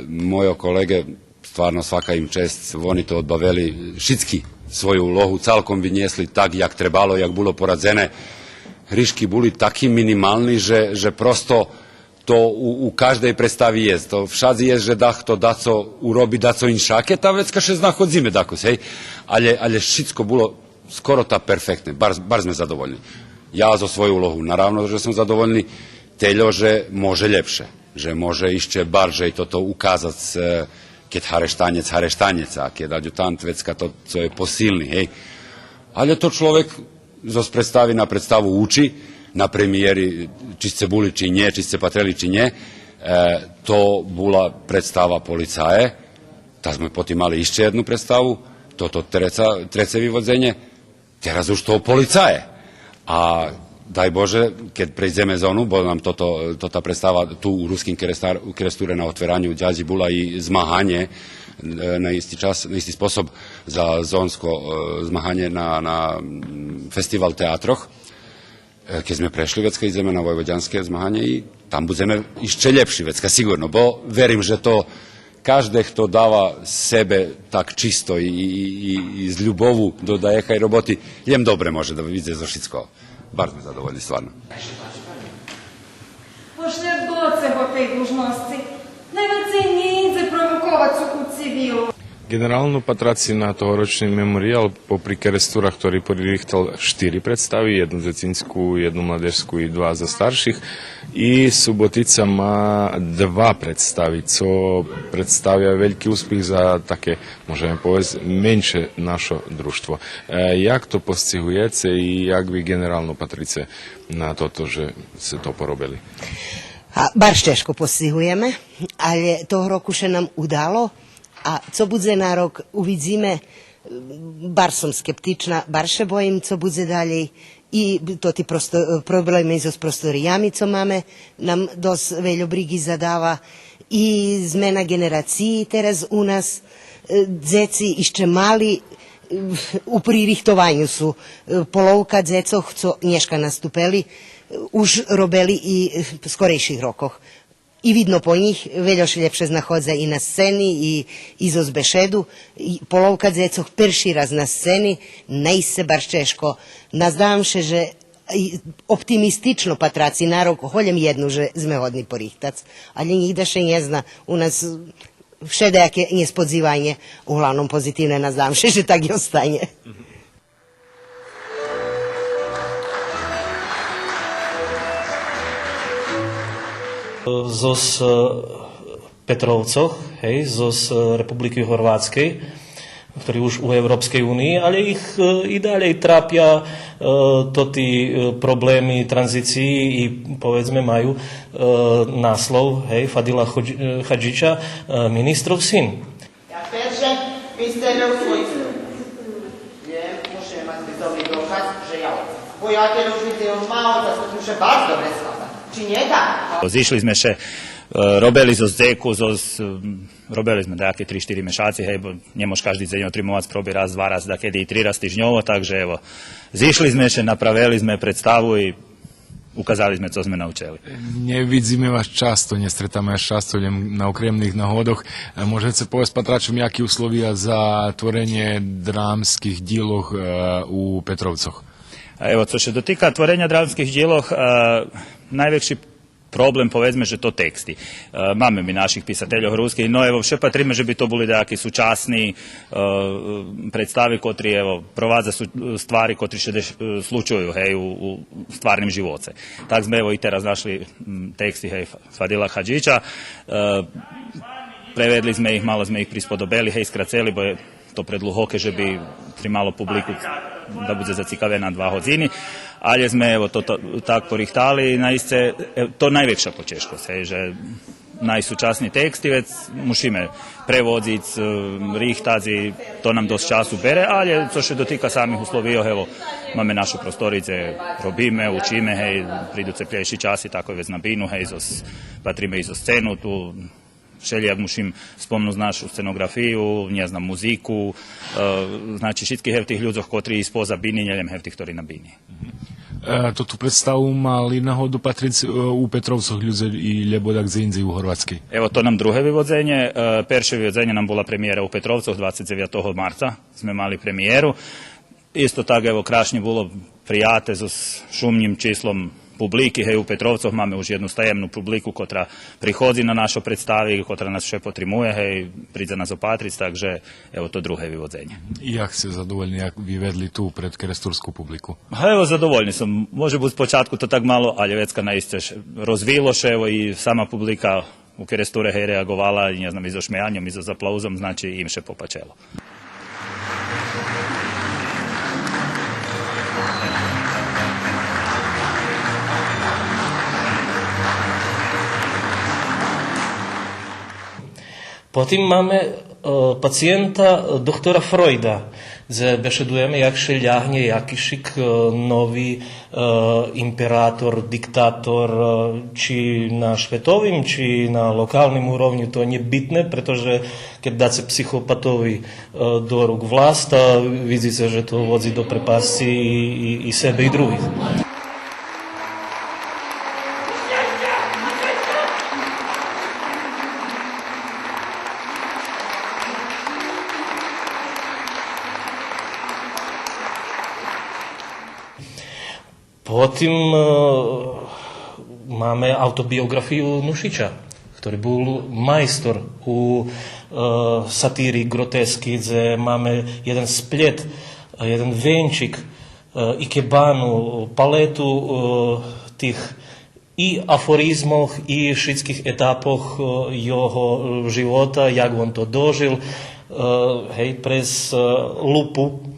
Moje kolege, stvarno svaka im čest, oni to odbaveli všetky svoju úlohu, celkom vyniesli tak, jak trebalo, jak bolo poradzene. Hrišky boli takí minimálni, že prosto to u každej predstavi je. To všade je, že to daco urobi, daco inšake, ta vecka še znachodzime dakus, hej. Ale všetko bolo skoro ta perfektne, bar sme zadovoljni. Ja zo svoju úlohu, naravno, že som zadovoljni, teľo, že može ljepše, že može ešte bar, že i toto ukázať, keď hareštanec, a keď adjutant vecka to, co je posilni, hej. Ale to človek zo predstavi na predstavu uči, na premijeri, či ste boli, či nie, či ste patreli, či nie. To bola predstava policaje, tak sme potom mali ešte jednu predstavu, toto trece vyvodzenje, teraz už toho policaje. A daj Bože, keď prejdeme zónu, bo nám tota predstava tu u Ruskim Keresture na otveranju Djadji bola i zmahanje na isti čas, na isti sposob za zónsko zmahanje na festival teatroch. Keď sme prešli, vecka ideme na vojvoďanské zmahanje i tam budeme ešte lepší, vecka sigurno, bo verím, že to každý, kto dáva sebe tak čisto i z ľubovu do dajekaj roboty, jem dobre može da vidie zo všetko. Bar sme zadovoljni, stvarno. Pošto god se po tej dužnosti, najveće nije provokovac u civilu. Generálnu patraci na tohoročný memoriál popri Keresturách, ktorý pririchtal 4 predstavy, jednu decinskú, jednu mladežskú i 2 za starších. I Subotica má 2 predstavy, co predstavia veľký úspech za také, môžeme povedať, menšie našo družstvo. Jak to postihujete i jak vy generálnu patrice na toto, že ste to porobili? Baš teško postihujeme, ali toho roku še nam udalo A co bude na rok, uvidíme. Bar som skeptična, bar še bojim, co bude dalej. I to ti problemi so prostorijami, co máme, nam dosť veľo brigy zadava. I zmena generaciji teraz u nas. Dzeci ešte mali u pririhtovanju su. Polovka dzecoh, co nješka nastupeli, už robili i v skorejších rokoch. I vidno po njih, veľo še lepše znahodza i na sceni, i zo zbešedu. Polovka dzecoh prši raz na sceni, najse bar češko. Nazdám še, že optimistično patraci na rok, holjem jednu, že sme hodni porihtac. Ali nikda še ne zna, u nas všedejake nespodzivanje, uglavnom pozitivne, nazdám še, že tak i ostane. Zos Petrovcoch, hej, zos Republiky Chorvátskej, ktorí už u Európskej únii, ale ich i ďalej trápia tí problémy tranzícií i povedzme majú náslov, hej, Fadila Hadžića, ministrov syn. Ja peržem, vi ste me u svojcu. Nie, muszę mať dobry dokaz, že ja bo ja keď už vidím malo, da som še baš dobre slava. Či nie tak? Zišli sme še, robili zo zdeku, robili sme nejaké 3-4 mešaci, hej, bo nemož každý deň otrimovac probi raz, dva raz, da kedy i 3 raz týždňovo, takže evo, zišli sme še, napravili sme predstavu i ukázali sme, co sme naučili. Nevidíme vás často, nestretáme vás často na okremných nahodoch. Môžete povedať patračom, jaké uslovia za tvorenie drámskych díloh u Petrovcoch? Evo, co še dotika tvorenja dramskih djeloh, najveći problem, povedzme, že to teksti. Máme mi naših pisateljov ruskih, no evo, še patrime, že bi to boli nejakí súčasní predstavi, kotri, evo, provádza stvari, kotri še slučuju, hej, u stvarnim živoce. Tak sme, evo, i teraz našli teksti, hej, Fadila Hadžića, prevedli sme ih, malo sme ih prispodobili, hej, skraceli, bo je to predluhoke, že bi primalo publiku da bude zacikavena 2 hodiny, ali sme evo to tak porihtali, to najväčšia počeškosť, že najsúčasný tekst, vec musíme prevodziť, rihtazi, to nám dosť času bere, ale co še dotika samih uslovio, evo, máme našu prostorice, robíme, učíme, hej, prídu ceplejší časi, tako vec na binu, hej, patrime i zo scenu, tu všelijak musím spomnúť našu scenografiju, ne znam, muziku, znači všetkých tých ľudzoch, ktorí spoza biny, neviem, tých, ktorí na bini. To tu predstavu mali nahodu patriť u Petrovcoch ľudze i Ljebodak Zinzi u Horvatskej? Evo, to nám druhé vyvodzenie. Perše vyvodzenie nám bola premijera u Petrovcoch 29. marca. Sme mali premijeru. Isto tak, evo, krašnje bolo prijate so šumnjim čislom publiky, hej, u Petrovcoch máme už jednu tajemnú publiku, ktorá prichodzi na našo predstavi, ktorá nás še potrimuje, hej, príde nás opatriť, takže evo to druhé vyvodzenie. Jak ste zadovoljni, jak vyvedli tu pred keresturskú publiku? Evo, zadovoljni som. Može byť spočátku to tak malo, ale vecka naiste rozvilo še, evo, i sama publika u keresture, hej, reagovala, ne znam, i so šmejanjom, i so aplauzom, znači im še popačelo. Потім máme пацієнта доктора Фройда, де бесідуємо, як ще лягне якийшик новий імператор, диктатор, чи на світовім, чи на локальному уровні, то не бітне, protože keď dáte psychopatovi do rúk vlast, vidíte, že to vodí do prepasti i sebe, i druhých. Potom máme autobiografiu Nušića, ktorý bol majstor u satíry, grotesky, kde máme jeden splet, jeden venčik, ikebanu, paletu tých i aforizmoch, i všetkých etapoch jeho života, jak on to dožil, hej, prez lupu,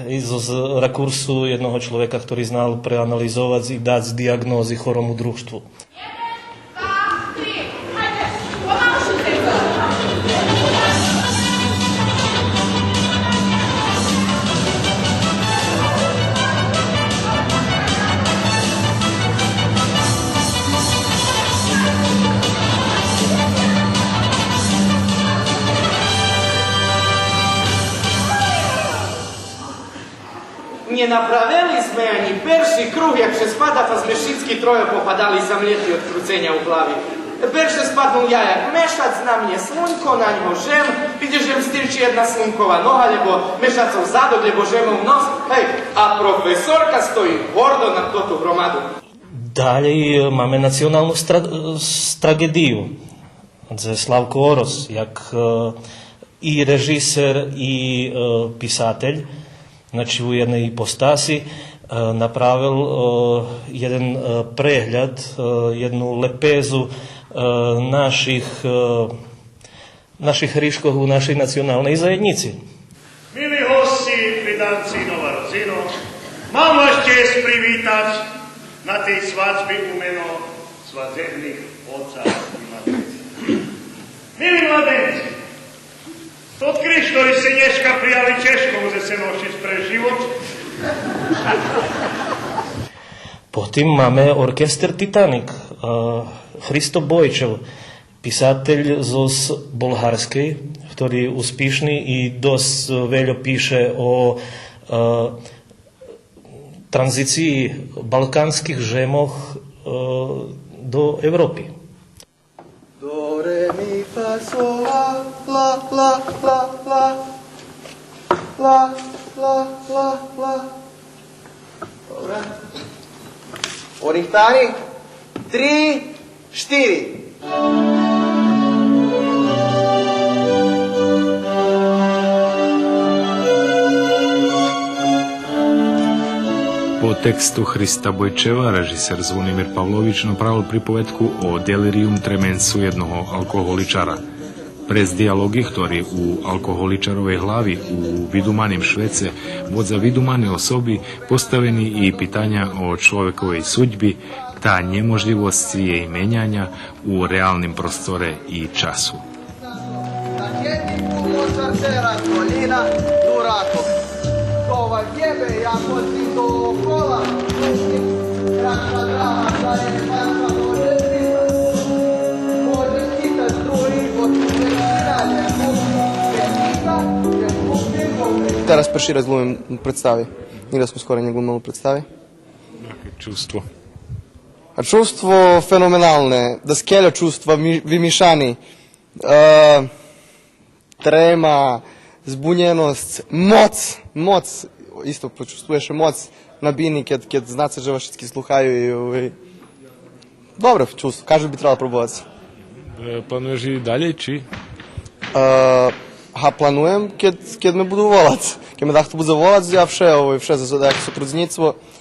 z rakursu jednoho človeka, ktorý znal preanalizovať i dať diagnózy choromu družstvu. 1, 2, 3, hajde, pomalšite to. направили змеяні перший круг, як ще спадав, а змешицькі троє попадали замлеті від круцення у главі. Перше спаднув я як мешаc, na mnie slunko, na ňo žem, vidíš, že styrči jedna slunková noha, lebo mešacov zadok, lebo žemov nos, hej, a profesorka stojí гордо na túto hromadu. Далі маємо національну трагедію. Це Славко Орос, як і режисер, і писатель, значить у jednoj ipostasi napravil jeden preгляд, jednu lepezu naših hriškov u našej nacionalnej zajednici. Milí hosti, pridanci Nova Rozino, mám vás čest privítať na tej svadbe umeno svadebných otca i matrice. Milí mladenci, odkryš, ktorý se dneska prijali Češkom, že se nosiť pre život. Potom máme orkester Titanic. Hristo Bojčev, písateľ z Bulharskej, ktorý je úspešný i dosť veľa píše o tranzícii balkánskych žemoch do Európy. Do, re, mi, fa, sol, la, la, la, la, la, la, la, la. Dobre. Orihtani, 3, 4. Po tekstu Hrista Bojčeva režisér Zvonimir Pavlović napravil pripovedku o delirium tremensu jednoho alkoholičara. Prez dijalogi, ktorý u alkoholičarovej hlavy u vidumanim Švece vodza vidumane osobi postaveni i pitanja o čovekovej suđbi, ta nemožljivost jej menjanja u realnim prostore i času. Kova jebe, jako ti do kola, krašna drama, da je panka može čitati drugi, kod čitanje, Teraz prvi raz glumim u predstavi. Nikda smo skoro ne glumili u predstavi. Jaké čustvo? A čustvo fenomenalne, da skelja čustva vymišani. Trema, zbunjenost, moc, isto počustvuješ moc na bini, kad znace že vašicki sluhaju i dobro čustvo, kažu bi trebalo probovati. Planuješ i dalje, či? Planujem, kad me budu volac. Kad me dahto bude volac, ja vše za dajaku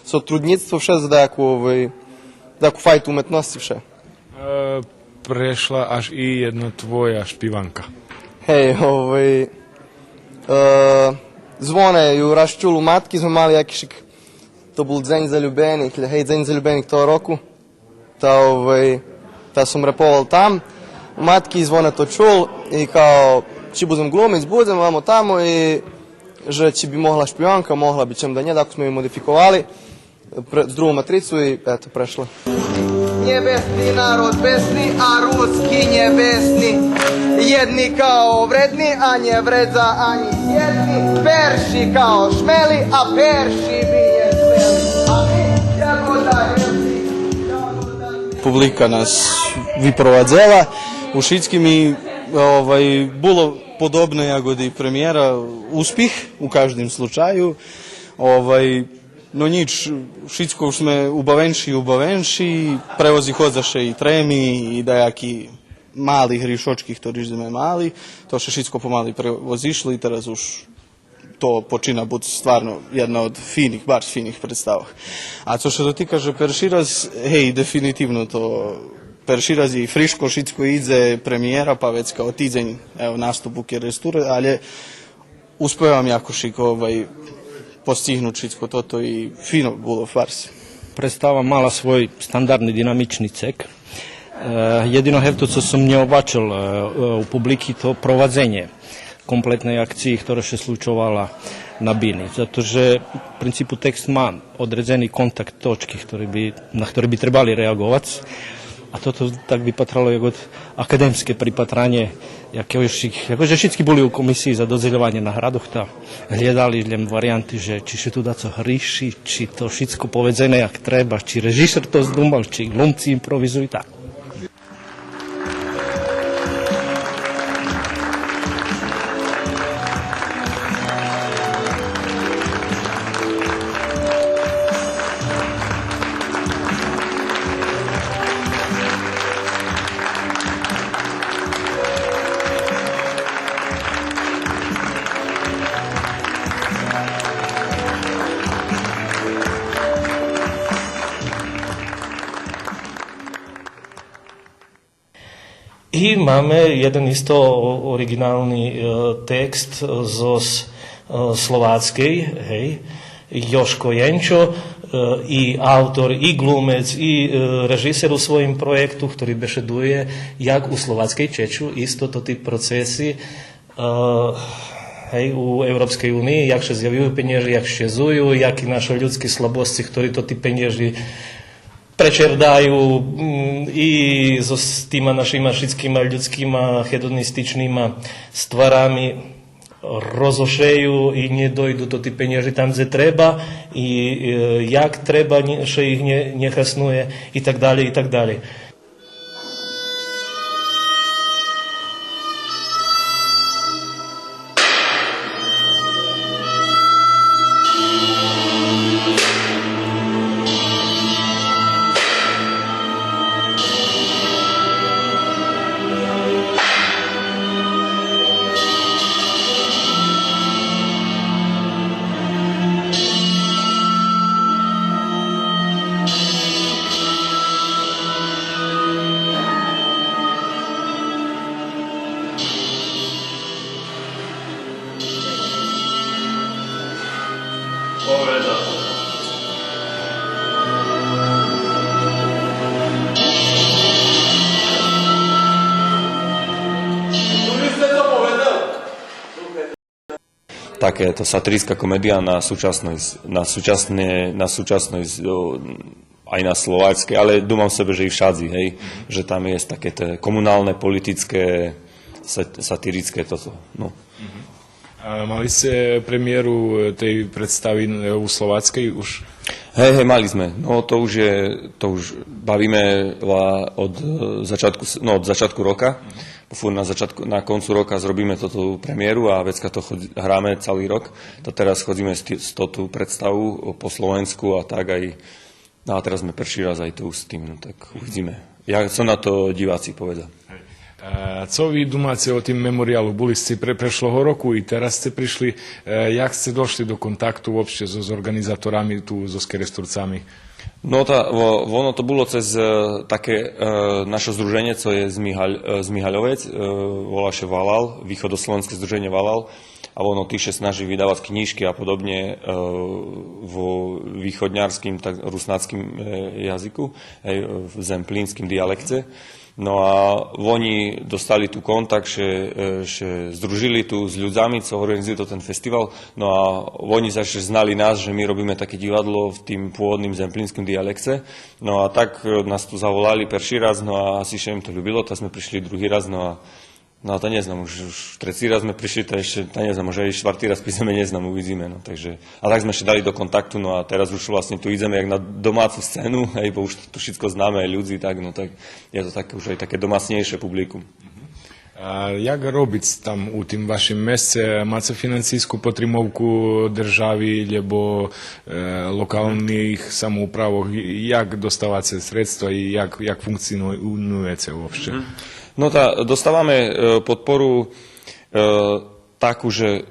sotrudnictvo, vše za dajaku fajt umetnosti, vše. Prešla až i jedna tvoja špivanka. Hej, zvone ju raščulu matki, smo mali jakišik, to bol Dzeň zaljubenih, hej, Dzeň zaljubenih toho roku, ta som repoval tam, matki zvone to čul i kao, či budem glumic, budem vamo tamo i že či bi mohla špivanka, mohla bi čem da nje, tako smo ju modifikovali, s drugu matricu i eto, prešla. Nebesni narod besni, a ruski nebesni. Jedni kao vredni, a nje vredza ani jedni. Perši kao šmeli, a perši bije sveli. A mi jagoda jelci. Publika nas vyprovadzela. U Šickim i bilo podobne jagody premijera uspih u každým slučaju. No nič, všetko už sme ubavenši, prevozi hodzaše i tremi i dajaki mali hrišočki, ktorí sme mali, to še všetko pomali prevozišli i teraz už to počina biti stvarno jedna od finih, baš finih predstavah. A co še dotika, že perši raz, hej, definitivno to perši raz i friško všetko ide premijera, pa već kao tiđenj, evo, nastup u Keresture, ali uspevam jako šiko, postignut všetko toto i fino bilo farsi. Predstava mala svoj standardni dinamični cek. Jedino to, co som mne obačil u publiki, to provadzenje kompletnej akciji, ktorá še slučovala na bini. Zato, že v principu tekst má odredzený kontakt točky, na ktoré by trebali reagovať. A toto tak vypatralo jak od akademské pripatranie, jakože všetci boli u komisii za dozeľovanie na hradoch, tá hľadali len varianty, že či sa tu dá co hríši, či to všetko povedzené jak treba, či režisér to zdúmal, či glumci improvizujú tak. I máme jeden isto originálny text zo slováckej, hej, Joško Jenčo, i autor, i glumec, i režisér u svojim projektu, ktorý bešeduje, jak u slováckej Čeču, isto to tí procesy hej, u Európskej únii, jak sa zjavujú peniaze, jak šezujú, jakí naše ľudské slabosti, ktorí to tí peniaze prečerdajú i so s týma našima všetkýma ľudskýma hedonističnýma stvarami rozošejú i nedojdu to tí peniaze tam, kde treba i jak treba, že ich nechasnuje i tak ďalej, i tak ďalej. Takéto satirická komédia na súčasnej aj na slováckej, ale dúmam sebe, že i všadzi, hej, že tam je také komunálne, politické, satirické toto. No. A mali ste premiéru tej predstavy u slováckej už? Hej, mali sme. No to už bavíme od začiatku roka. Fúr na koncu roka zrobíme toto premiéru a vecka to hráme celý rok. To teraz chodíme s tú predstavu po Slovensku a tak aj. No a teraz sme prvý raz aj tu s tým, no tak uvidíme. Co na to diváci povedia. Co vy domáte o tým memoriálu? Boli ste prešlého roku i teraz ste prišli. Jak ste došli do kontaktu vôbec so organizátorami tu, so Skeresturcami? No ono to bolo cez také naše združenie, co je z Mihaľovec, volá sa Valal, východoslovenské združenie Valal, a ono týše snaží vydávať knížky a podobne vo východňarským, rusnáckým jazyku, v zemplínskym dialekte. No a oni dostali tu kontakt, že združili tu s ľuďami, co organizujú ten festival. No a oni sa znali nás, že my robíme také divadlo v tým pôvodným zemplínskym dialekte. No a tak nás tu zavolali prvý raz, no a asi že im to ľúbilo, tak sme prišli druhý raz, no a to neznám, už tretí raz sme prišli, to ešte, to neznám, možno aj štvrtý raz prídeme, neznám, uvidíme, no, takže, a tak sme ešte dali do kontaktu, no a teraz už vlastne tu ideme jak na domácu scénu, hej, bo už tu všetko známe, aj ľudí, tak, no tak je to také, už aj také domácnejšie publikum. A jak robiť tam u tým vašim mesce? Máte financijsku potrimovku državi, lebo lokalných samoupravoch, jak dostávate sredstva i jak funkcionujete uopšte? No dostávame podporu takú, že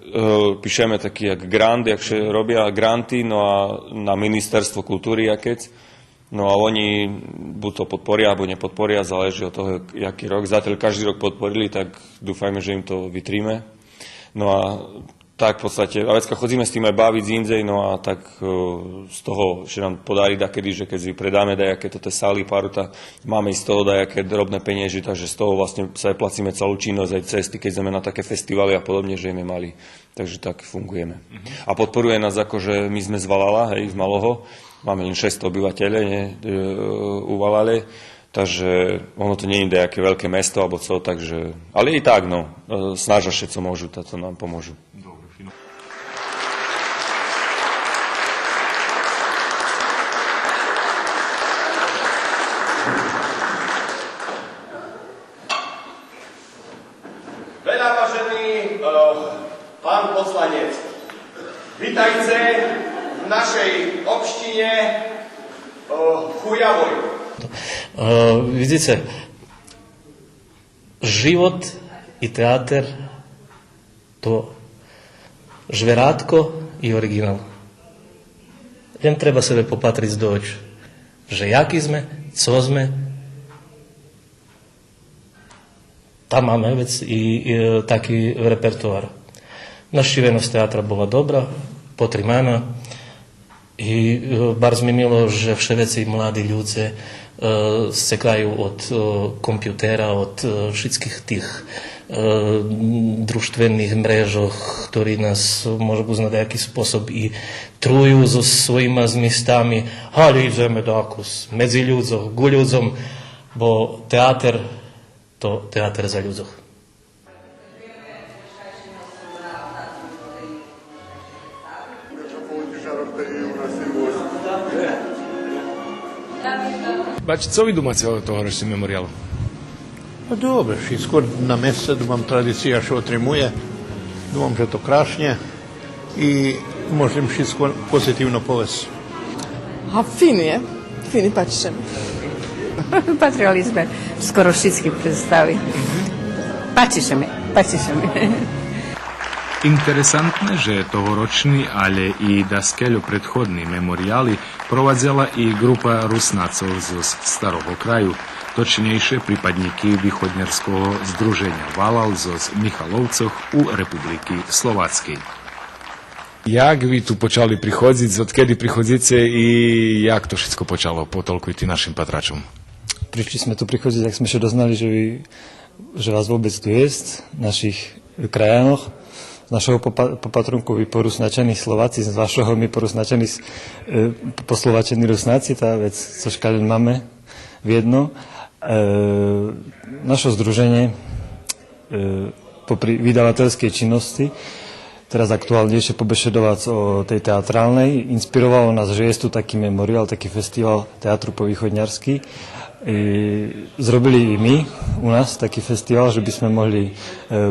píšeme taký jak grant, jak robia granty, no a na ministerstvo kultúry, jakec. No a oni buď to podporia, alebo nepodporia, záleží od toho, jaký rok. Zatiaľ každý rok podporili, tak dúfajme, že im to vytríme. No a tak v podstate, a vecka chodíme s tým aj baviť z indzej, no a tak z toho, že nám podarí dakedy, že keď si predáme dajaké toto sály paruta, máme z toho dajaké drobné peniaže, takže z toho vlastne sa aj placíme celú činnosť, aj cesty, keď sme na také festivaly a podobne, že sme mali. Takže tak fungujeme. A podporuje nás ako, že my sme z Valala, hej, z Maloho, máme len 600 obyvateľov, u Valale, Takže ono to nie je nejaké veľké mesto alebo co, takže, ale i tak, no, snažia sa, co môžu, to nám pomôžu. Veľa vážený pán poslanec, vítajte v našej obštine Chujavoj. Vidite, život i teater to žverátko i originál. Len treba sebe popatriť do očí, že jaký sme, co sme, tam máme vec i taký repertoár. Naštívenosť teatra bola dobrá, potrimána i bardzo mi milo, že všetci mladí ľudia sekajú od kompjutera, od všetkých tých društvených mrežoch, ktorí nás možno na nejaký spôsob i trujú so svojimi zmystami. Ali ideme dakus medzi ľuďoch, ku ľuďom, bo teater to teater za ľuďoch. Bač, co vi думаете od tohoročného memoriálu? No dobre, všetko na mese, думам, tradícia što otrimuje, думам, že to krásne i môžem všetko pozitívno povesť. A fini je, fini pačišem. Patrili sme skoro všetky predstavy. Páči mi. Interesantné, že tohoročný, ale i daskeľo predchodný memoriály provadzala i grupa Rusnácov zo Starého kraju, točnejšie prípadníky východňarského združenia Valal zo Michalovcoch u Republiky Slováckej. Jak vy tu počali prichodziť, odkedy prichodzíte i jak to všetko počalo? Potolkujte našim patračom. Prišli sme tu prichodziť, tak sme sa doznali, že vás vôbec tu je, v našich krajanoch. Z našeho popatrunku vy porusnačení Slováci, z vašeho my porusnačení poslovačení Rusnáci, tá vec, co škalen máme v jedno. Naše združenie popri vydavateľskej činnosti, teraz aktuálnejšie pobešedovať o tej teatrálnej, inspirovalo nás, že je tu taký memoriál, taký festival teatru povýchodňarský. Zrobili i my u nás taký festival, že by sme mohli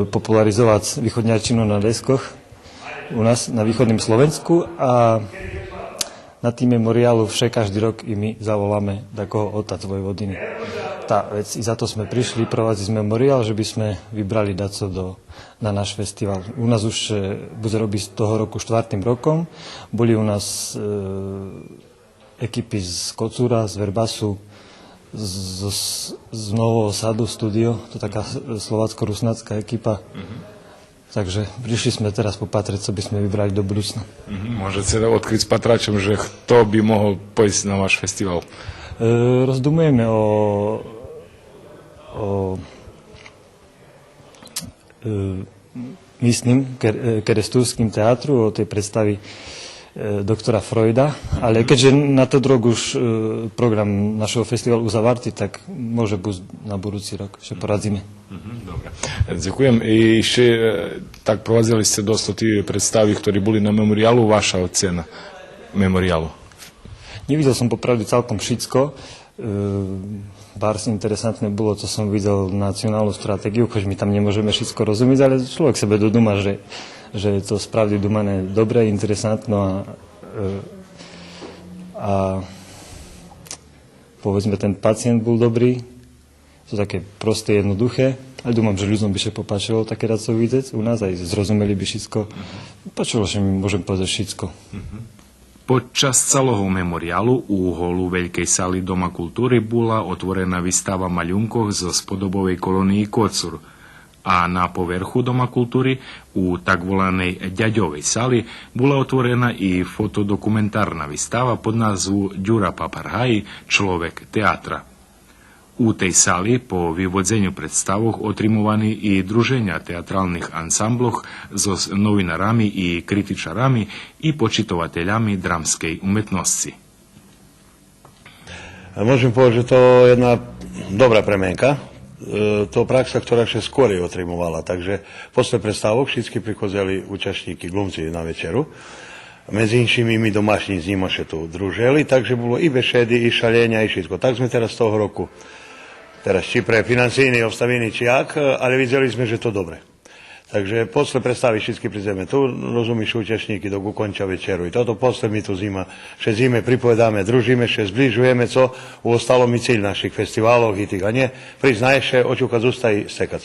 popularizovať východňarčinu na deskoch u nás na východnom Slovensku a na tým memoriálu každý rok i my zavoláme takého otac Vojvodiny. Tá vec, i za to sme prišli provádziť memoriál, že by sme vybrali daco na náš festival. U nás už bude robiť z toho roku 4. rokom. Boli u nás ekipy z Kocúra, z Verbasu, z Nového Sadu studio, to taká slovácko-rusnácká ekipa. Takže prišli sme teraz popatriť, co by sme vybrali do budúcna. Môžete odkryť s patračom, že kto by mohol pojsť na váš festival? Rozdumujeme o místnym kerestúrským teatru, o tej predstavy doktora Freuda, ale keďže na to drog už program našeho festivalu uzavartý, tak môže byť na budúci rok, že poradzíme. Dobre. Ďakujem. I ešte tak provadzili ste dosť tie predstavy, ktorí boli na memoriálu. Vaša ocena memoriálu? Nevidel som popravde celkom všetko. Bardzo interesantné bolo, co som videl nacionálnu stratégiu, choć my tam nemôžeme všetko rozumieť, ale človek sebe doduma, že je to spravді dumané dobre, interesantno a povedzme ten pacient bol dobrý, to také prosté, jednoduché, ale dúmam, že ľuďom by sa popáčilo také rád vidieť u nás, aj zrozumeli by všetko. Páčilo, že mi môžem povedať všetko. Počas celého memoriálu u holu Veľkej sály Doma kultúry bola otvorená výstava maľunkov zo spodobovej kolónii Kocúr. A na povrchu Doma kultúry u tak volanej Ďaďovej sály bola otvorená i fotodokumentárna výstava pod názvu Ďura Paparhaji, človek teatra. U tej sály po vyvodzeniu predstavoch otrimovaní i druženia teatrálnych ansambloch so novinárami i kritičarami i počitovateľami dramskej umetnosti. Môžem povedať, že to je jedna dobra premenka. To praksa, ktorá še skorej otrimovala. Takže posle predstavok všetky prichozeli účastníky, glumci na večeru. Medzi inšími my domašní z nimi še tu družili, takže bolo i bešedy, i šaljenja, i všetko. Tak sme teraz toho roku, teraz či pre financijní obstaviny, či jak, ale videli sme, že to dobre. Takže posle predstavy všetky prídeme tu, rozumíš účastníky, dok ukončia večeru. I toto posle my tu zime pripovedáme, družíme, še zbližujeme, co ostalo mi cilj našich festivalov i tých, a nie priznaj še očukac usta i stekac.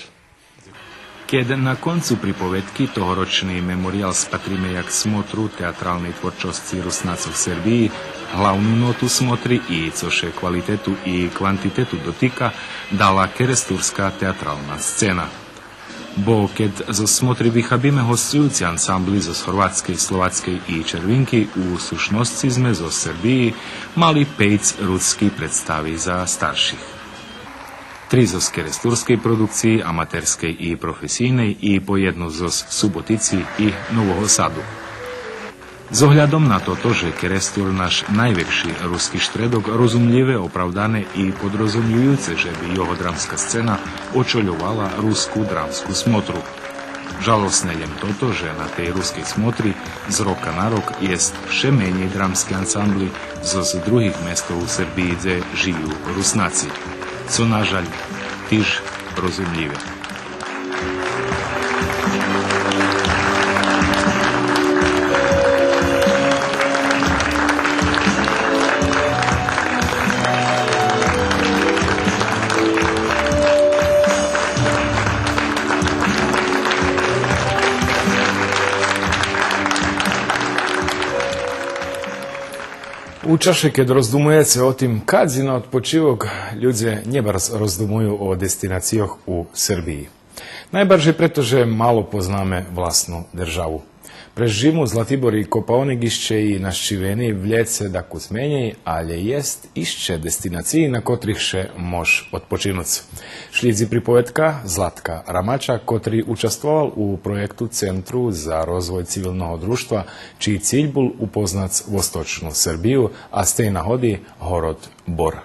Keď na koncu pripovedky tohoročný memoriál spatríme jak smotru teatrálnej tvorčosti Rusnácov v Serbii, hlavnú notu smotry i cože kvalitetu i kvantitetu dotyka dala kerestúrská teatrálna scéna. Bo keď zo smotry vychabíme hostujúci ansambli zo Chorvátskej, Slováckej i Červinky, u slušnosti sme zo Serbii mali 5 ľudských predstaví za starších. 3 zo kerestúrskej produkcii, amatérskej i profesijnej i po jednu zo Subotici i Nového Sadu. Z ohľadom na toto, že Kerestur náš najväčší ruský štredok, rozumlivé, opravdané i podrozumujúce, že by jeho dramská scéna očoľovala ruskú dramskú smotru. Žalostné len toto, že na tej ruskej smotri z roka na rok jest vše menej dramské ansambly z druhých mestov Serbii, kde žijú Rusnáci. Co nažaľ tiež rozumlivé. U čaše, keď rozdumujete o tým, kad na odpočívok, ľudia nebarz rozdumujú o destináciách u Srbiji. Najbarže preto, že malo poznáme vlastnú državu. Pre žimu Zlatibor i Kopaonik išće i naščiveni vljece da kus menjej, ali jest išće destinaciji na kotrih še mož odpočinuc. Šlidzi pripovedka Zlatka Ramača, kotri učestvoval u projektu Centru za rozvoj civilnog društva, čiji cilj bol upoznac vostočnu Srbiju, a z tej nahodi Horod Bor.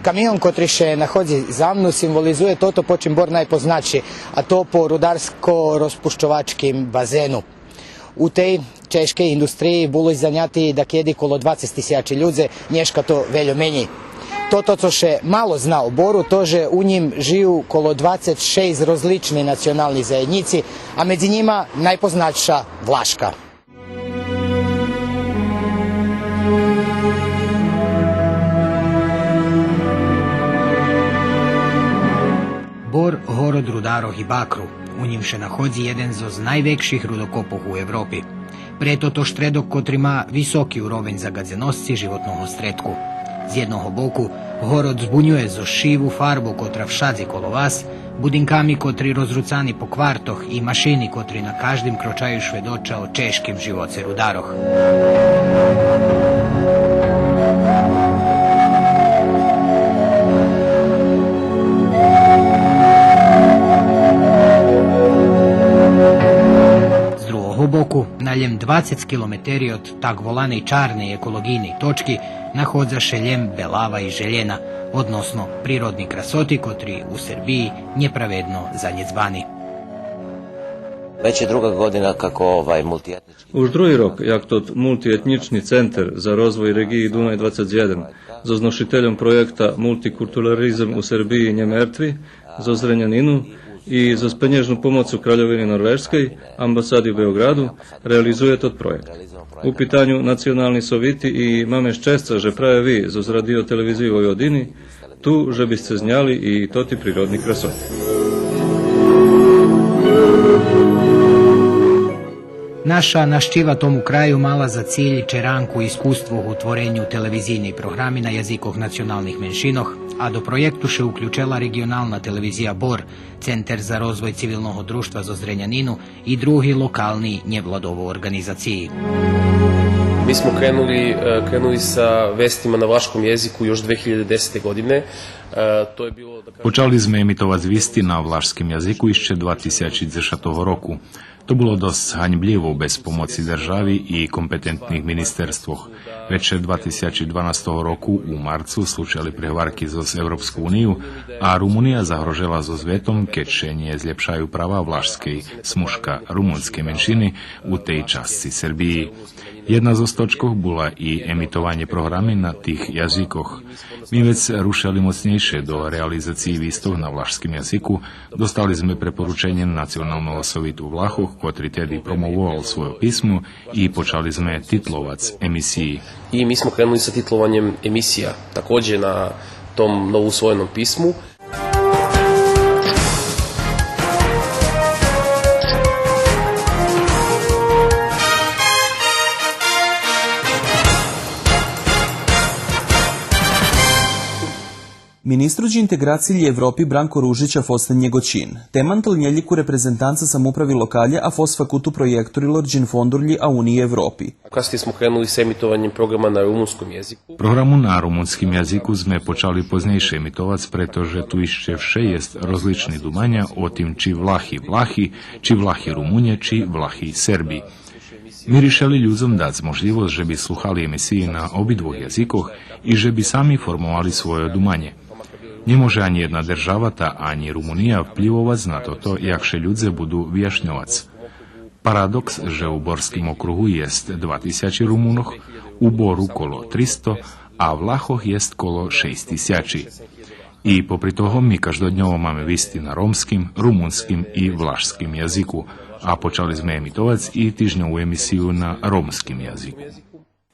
Kamion, kotri še nahodzi za mnu, simbolizuje toto, po čim Bor najpoznači, a to po rudarsko-rozpuščovačkim bazenu. U tej češkej industriji bilo zanjati da kjedi kolo 20.000 ljudze, nješka to veljo menji. Toto, co še malo zna o Boru, to, že u njim žiju kolo 26 rozlični nacionalni zajednici, a među njima najpoznačša Vlaška. Bor, Horod, Rudaroh i Bakru. U njim še nahodzi jeden z najvekših rudokopov u Evropi. Preto to štredok, kotri ima visoki uroveň zagadzenosti životnog stredku. Z jednog boku Horod zbunjuje zo šivu farbu kotra všadzi kolo vas, budinkami kotri rozrucani po kvartoh i mašini kotri na každim kročaju švedoča o češkim živoce Rudaroh. Boku, naljem 20 km od tak volane čarne ekologijne točki, nahodza še ljem Belava i Željena, odnosno prirodni krasoti, kotri u Srbiji njepravedno zanjecbani. Već je druga godina kako multietnički... Už drugi rok, jak tot multietnični centar za rozvoj regiji Dunaj 21, z nositeljom projekta Multikulturalizam u Srbiji nje mrtvi, za Zrenjaninu, i za spenježnu pomocu Kraljevini Norveškoj, ambasadi u Beogradu, realizuje tot projekt. U pitanju nacionalni soviti i máme ščesca, že praje vi z radio televiziji Vojvodini, tu, že biste znjali i toti prirodni krasoti. Naša naštiva tomu kraju mala za cilj čeranku iskustvu u tvorenju televizijnih programi na jezikoh nacionalnih menšinoh, a do projektu še vključila regionalna televizija Bor, Center za rozvoj civilnog društva za Zrenjaninu i drugi lokalni nevladovo organizaciji. Mi smo krenuli sa vestima na vlaškom jeziku još 2010. godine. To je bilo... Počali sme emitovať zvisti na vlašskim jaziku ešte 2010. roku. To bolo dosť haňblivo bez pomoci državi i kompetentnih ministerstvoh. Večer 2012. roku u marcu slučali prehvarky zo Európsku úniu a Rumunija zahrožela so zvetom, keďže nie zlepšajú prava vlašskej smuška rumunskej menšiny u tej časti Srbiji. Jedna zo stočkov bola i emitovanie programy na tých jazykoch. My vec rušali mocnejšie do realizácií výstov na vlašskom jazyku. Dostali sme preporučenie Nacionálneho sovitu Vlachoch, ktorý tedy promovoval svoje písmo i počali sme titlovať emisiji. I mi smo krenuli sa titlovanjem emisija, također na tom novousvojenom pismu. Ministru de integraciji Evropi Branko Ružić a fos Njegočin. Temantal njeljiku reprezentanca samupravi lokalje a fos fakutu projektorilor džin fondurlji a Uniji Evropi. Kasnije smo krenuli sa emitovanjem programa na rumunskom jeziku. Programu na rumunskim jaziku sme počali poznejšie emitovať, pretože tu ešte vše jest rozličný dumania o tým, či Vlachi Vlachi, či Vlachi Rumunje, či Vlachi Serbi. My rišali ľuďom dať možlivosť, že by sluchali emisiji na obidvoch jazykoch i že by sami formovali svoje dumanie. Nemôže ani jedna država, ta ani Rumunija vplyvovať na toto, jakše ľudze budú vyjašňovať. Paradox, že u Borskim okruhu jest 2000 Rumunoch, u Boru kolo 300, a v Vlachoch jest kolo 6000. I popri toho my každodňovo máme visti na romskim, rumunskim i vlašskim jaziku, a počali sme emitovať i týždňovú emisiu na romskim jaziku.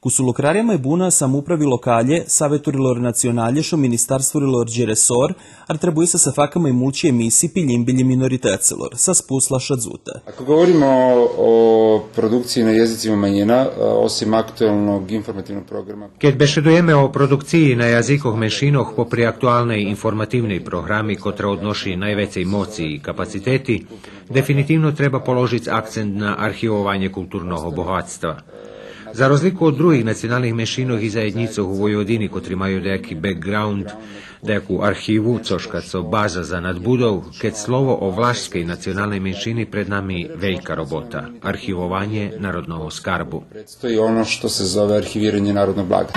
Kusulokrarja Majbuna samupravi lokalje savjeturilor nacionalje šo ministarstvurilor dje resor, ar trebuje se sa fakama i mulči emisiji piljimbilji minoritetselor, sa spusla šadzuta. Ako govorimo o produkciji na jezicima manjina, osim aktualnog informativnog programa... Keď bešedujeme o produkciji na jazikoh menšinoh popri aktualnej informativnej programi, kotra odnoši najvecej moci i kapaciteti, definitivno treba položiti akcent na arhivovanje kulturnog bohatstva. Za razliku od drugih nacionalnih menšinov i zajednicov u Vojvodini, kotri imaju dejaki background, dejaku arhivu, coška co baza za nadbudov, keď slovo o vlaškej nacionalnej menšini pred nami velika robota, arhivovanje narodnog skarbu. Predstoji ono što se zove arhiviranje narodnog blaga.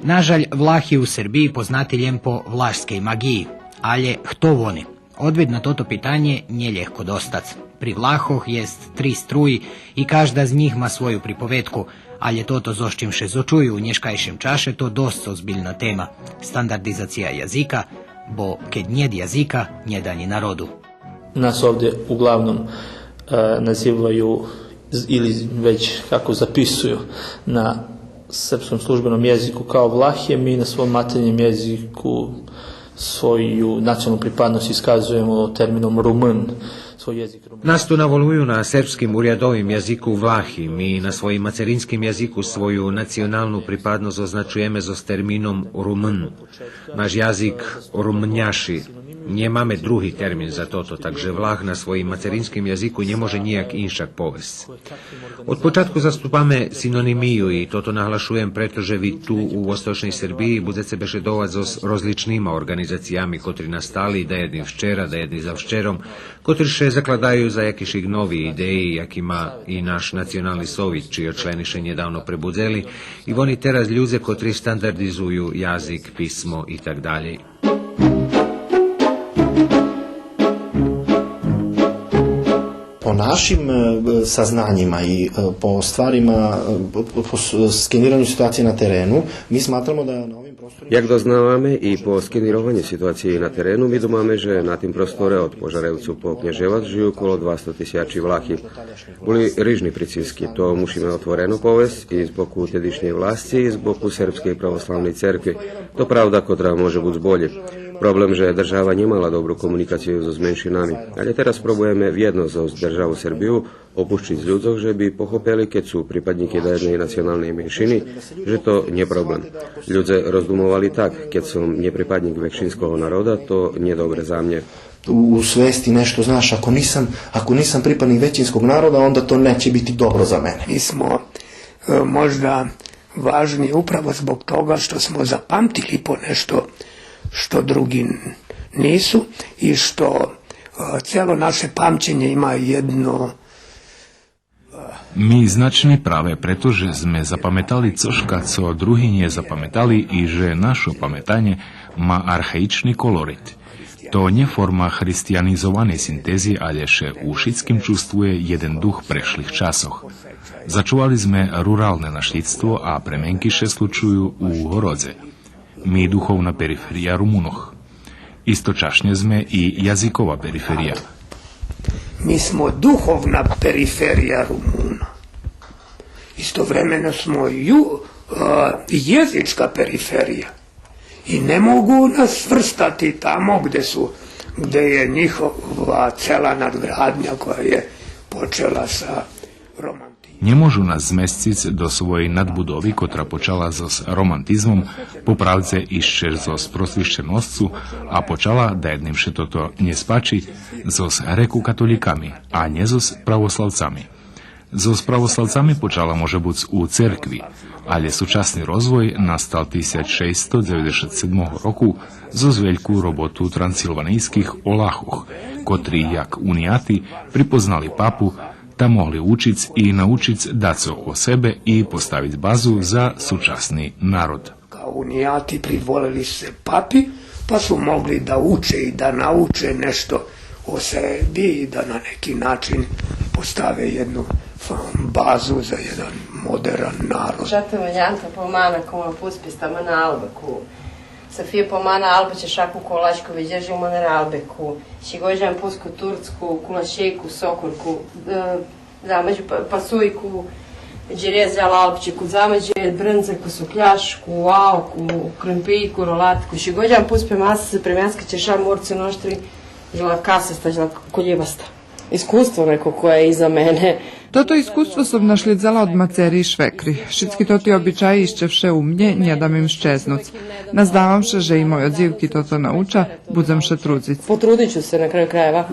Nažalj, Vlahi u Srbiji poznatiljem po vlašskej magiji, ale kto oni? Odvid na toto pitanje nije ljehko dostac. Pri Vlahoh jest 3 struji i každa z njih ma svoju pripovetku, ali toto zošćim še zočuju u nješkajšem čaše, to dosta ozbiljna tema. Standardizacija jazika, bo kad njed jazika, njedani narodu. Nas ovdje uglavnom nazivaju ili već kako zapisuju na srpskom službenom jeziku kao Vlahije, mi na svom maternjem jeziku svoju nacionalnu pripadnost iskazujemo terminom Rumun. Nas tu navoluju na srpskim urjadovim jeziku Vlahi, mi na svojim macerinskim jeziku svoju nacionalnu pripadnost označujeme s terminom Rumun. Naš jazik Rumnjaši. Nie mamy drugi termin za toto, takže Vlah na svojim macerinskim jaziku nie može nijak inšak povest. Od počatku zastupame sinonimiju i toto nahlašujem, pretože vi tu u Vostočnej Srbiji budete bešedovať so rozličnýma organizacijami, kotri nastali da jedni včera, da jedni za včerom, kotri še zakladaju za jakišik novi ideji, jak ima i naš nacionalni sovit, čije členiše njedavno prebudzeli, i oni teraz ljuze kotri standardizuju jazik, pismo i tak dalje. Po našim saznanjima i po stvarima, po skeniranju situacije na terenu, mi smatramo da na ovim prostorima... Jak doznávame i po skenirovanju situacije na terenu, mi domame, že na tim prostore od Požarevcu po Knježevac žijú okolo 200.000 Vlachi. Boli rižni priciski, to musíme otvoreno povest i z boku tedišnje vlasti i z boku Srpske pravoslavne cerkve. To pravda, kotra može buť zbolje. Problém, že država nemala dobrú komunikáciu so zmenšinami, ale teraz probujeme viedno so državu Srbiju opuščiť z ľudzoch, že by pochopili, keď sú pripadníky jednej nacionálnej menšiny, že to nie problém. Ľudze rozdumovali tak, keď som nepripadník väčšinského národa, to nie dobre za mne. U svesti nešto, znaš, ako nisam pripadnik većinskog naroda, onda to neće biti dobro za mene. Mi smo možda važni upravo zbog toga što smo zapamtili po nešto što drugi nisu i što cijelo naše pamćenje ima jedno. My značne práve preto, že sme zapamätali coška, co drugi nie zapamätali i že naše pamätanie má archaičný kolorit. To nie forma hristianizovanej syntézy, ale že u všetkým čustvuje jeden duch prešlých časoch. Začúvali sme rurálne naštíctvo a premenky še slučujú u Horodze. My duchovná periféria Rumunoch. Istočasne sme i jazyková periféria. Mi smo duhovna periferija Rumuna. Istovremeno smo jezička periferija. I ne mogu nas svrstati tamo gde je njihova cela nadgradnja koja je počela sa romantizmom. Nemôžu nás zmestiť do svojej nadbudovy, ktorá počala so romantizmom, popravdze išče so sprosvištenosťu a počala, da jedným še toto nespači, so reku-katolíkami a nie so pravoslavcami. So pravoslavcami počala môže buď u cerkvi, ale súčasný rozvoj nastal 1697 roku zo veľkú robotu transilvanijských olachoch, ktorí, jak uniati, pripoznali papu, da mogli učiť i naučiť daco o sebe i postaviť bazu za súčasný narod. Kao unijati pridvolili se papi, pa su mogli da uče i da nauče nešto o sebi i da na neki način postave jednu bazu za jedan modern narod. Žatavonjanta pomana como puspistama na albeku. Sofia pomana albeće šaku kolačku, vidježimo na albeku. Šigođan pusku turcku, kulašeku, sokurku, zameđu pasujku, džireze albećiku, zameđu brnzeku, sukljašku, auku, krempijku, rolatku. Šigođan puspe masa se premjanska češa morce noštri, žela kasasta, žela koljevasta. Iskustvo neko koje je iza mene. Toto iskustvo sam našlidzala od maceri i švekri. Všetky toti običaji iščevše u mnje, njedam im ščeznuc. Nazdavamše, že i moj odzivki toto nauča, budzemše trudzic. Potrudit ću se na kraju krajeva.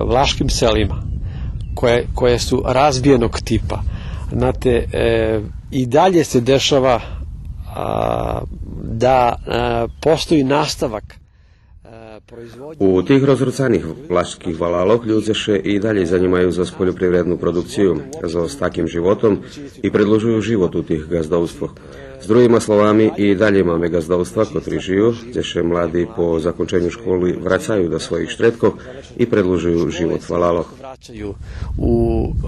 Vlaškim selima koje su razbijenog tipa, znate, i dalje se dešava da postoji nastavak U tih rozrucanih vlaških valaloh ľudia še i dalje zanimaju za poljoprivrednu produkciju, za takim životom i predložuju život u tih gazdovstvoch. S drugima slovami, i dalje máme gazdovstva, kotri žiju, gdje še mladi po zakončenju školy vracaju do svojich štretkov i predložuju život valaloh. Vraćaju u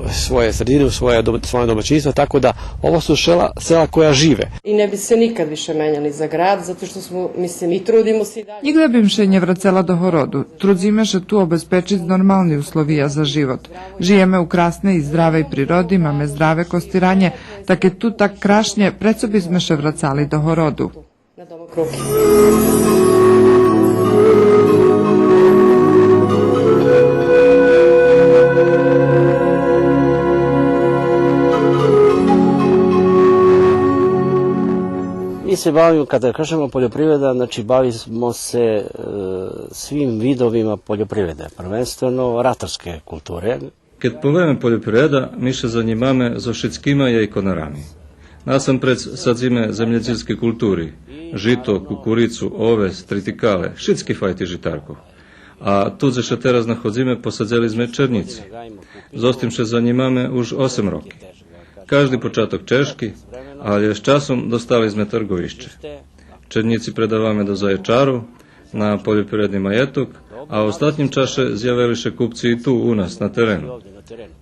svoje sredine, u svoje domaćinstva, tako da ovo su sela koja žive. I ne bi se nikad više menjali za grad, zato što smo, mislim, i trudimo se i dalje. Nikda bym się nie wracała do Horodu. Trudzimy się tu obezpečić normalni uslovija za život. Žijeme u krasnej i zdravej prirodi, mamy zdrave kostiranje, takie tu tak kraśnie, preco byśmy się wracali do Horodu. Na domak ruke. Mi se bavimo, kada kažemo poljoprivreda, znači bavimo se svim vidovima poljoprivrede, prvenstveno ratarske kulture. Keď povieme poljoprivreda, my sa zanimame so všetkými jej konarami. Nasampred sadzíme zemljedskie kultúry, žito, kukuricu, oves, tritikale, všetky fajty žitárkov. A tu, že sa teraz nachodzíme, posadzeli sme černici. Zostým sa zanimame už 8 roky. Každý počátok češky, ale s časom dostali sme trgovišče. Černici predávame do Zaječaru, na poljoprivredni majetok, a ostatním čaše zjaviliše kupci i tu u nas na terenu.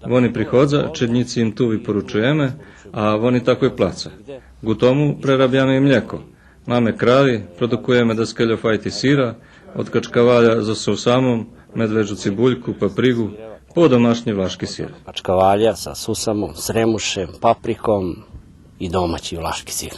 Вони приходза, чедніці їм ту випоручуємо, а вони так і плаца. Гу тому прераб'яме і мляко. Маме крави, продукуємо до скельофайти сира, od kačkavalja za susamom, medveđu cibuljku, paprigu, po domašnji vlaški sir. Kačkavalja sa susamom, sremušem, paprikom i domaći vlaški sir.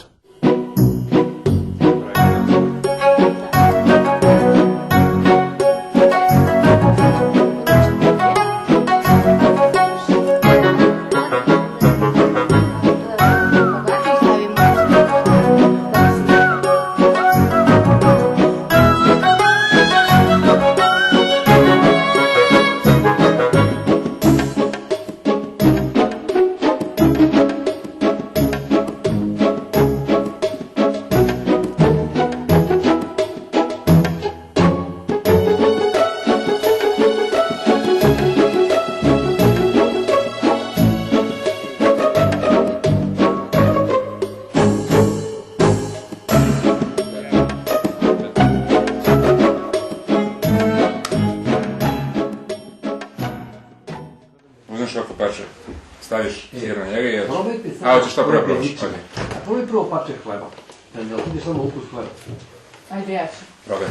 Uzmeš ovako pače, staviš sir na njega i jedeš. A hoćeš šta prvo probaš? A probaj prvo pače hleba. Da ne ide samo ukus hleba. Ajde, ja ću. Probaj.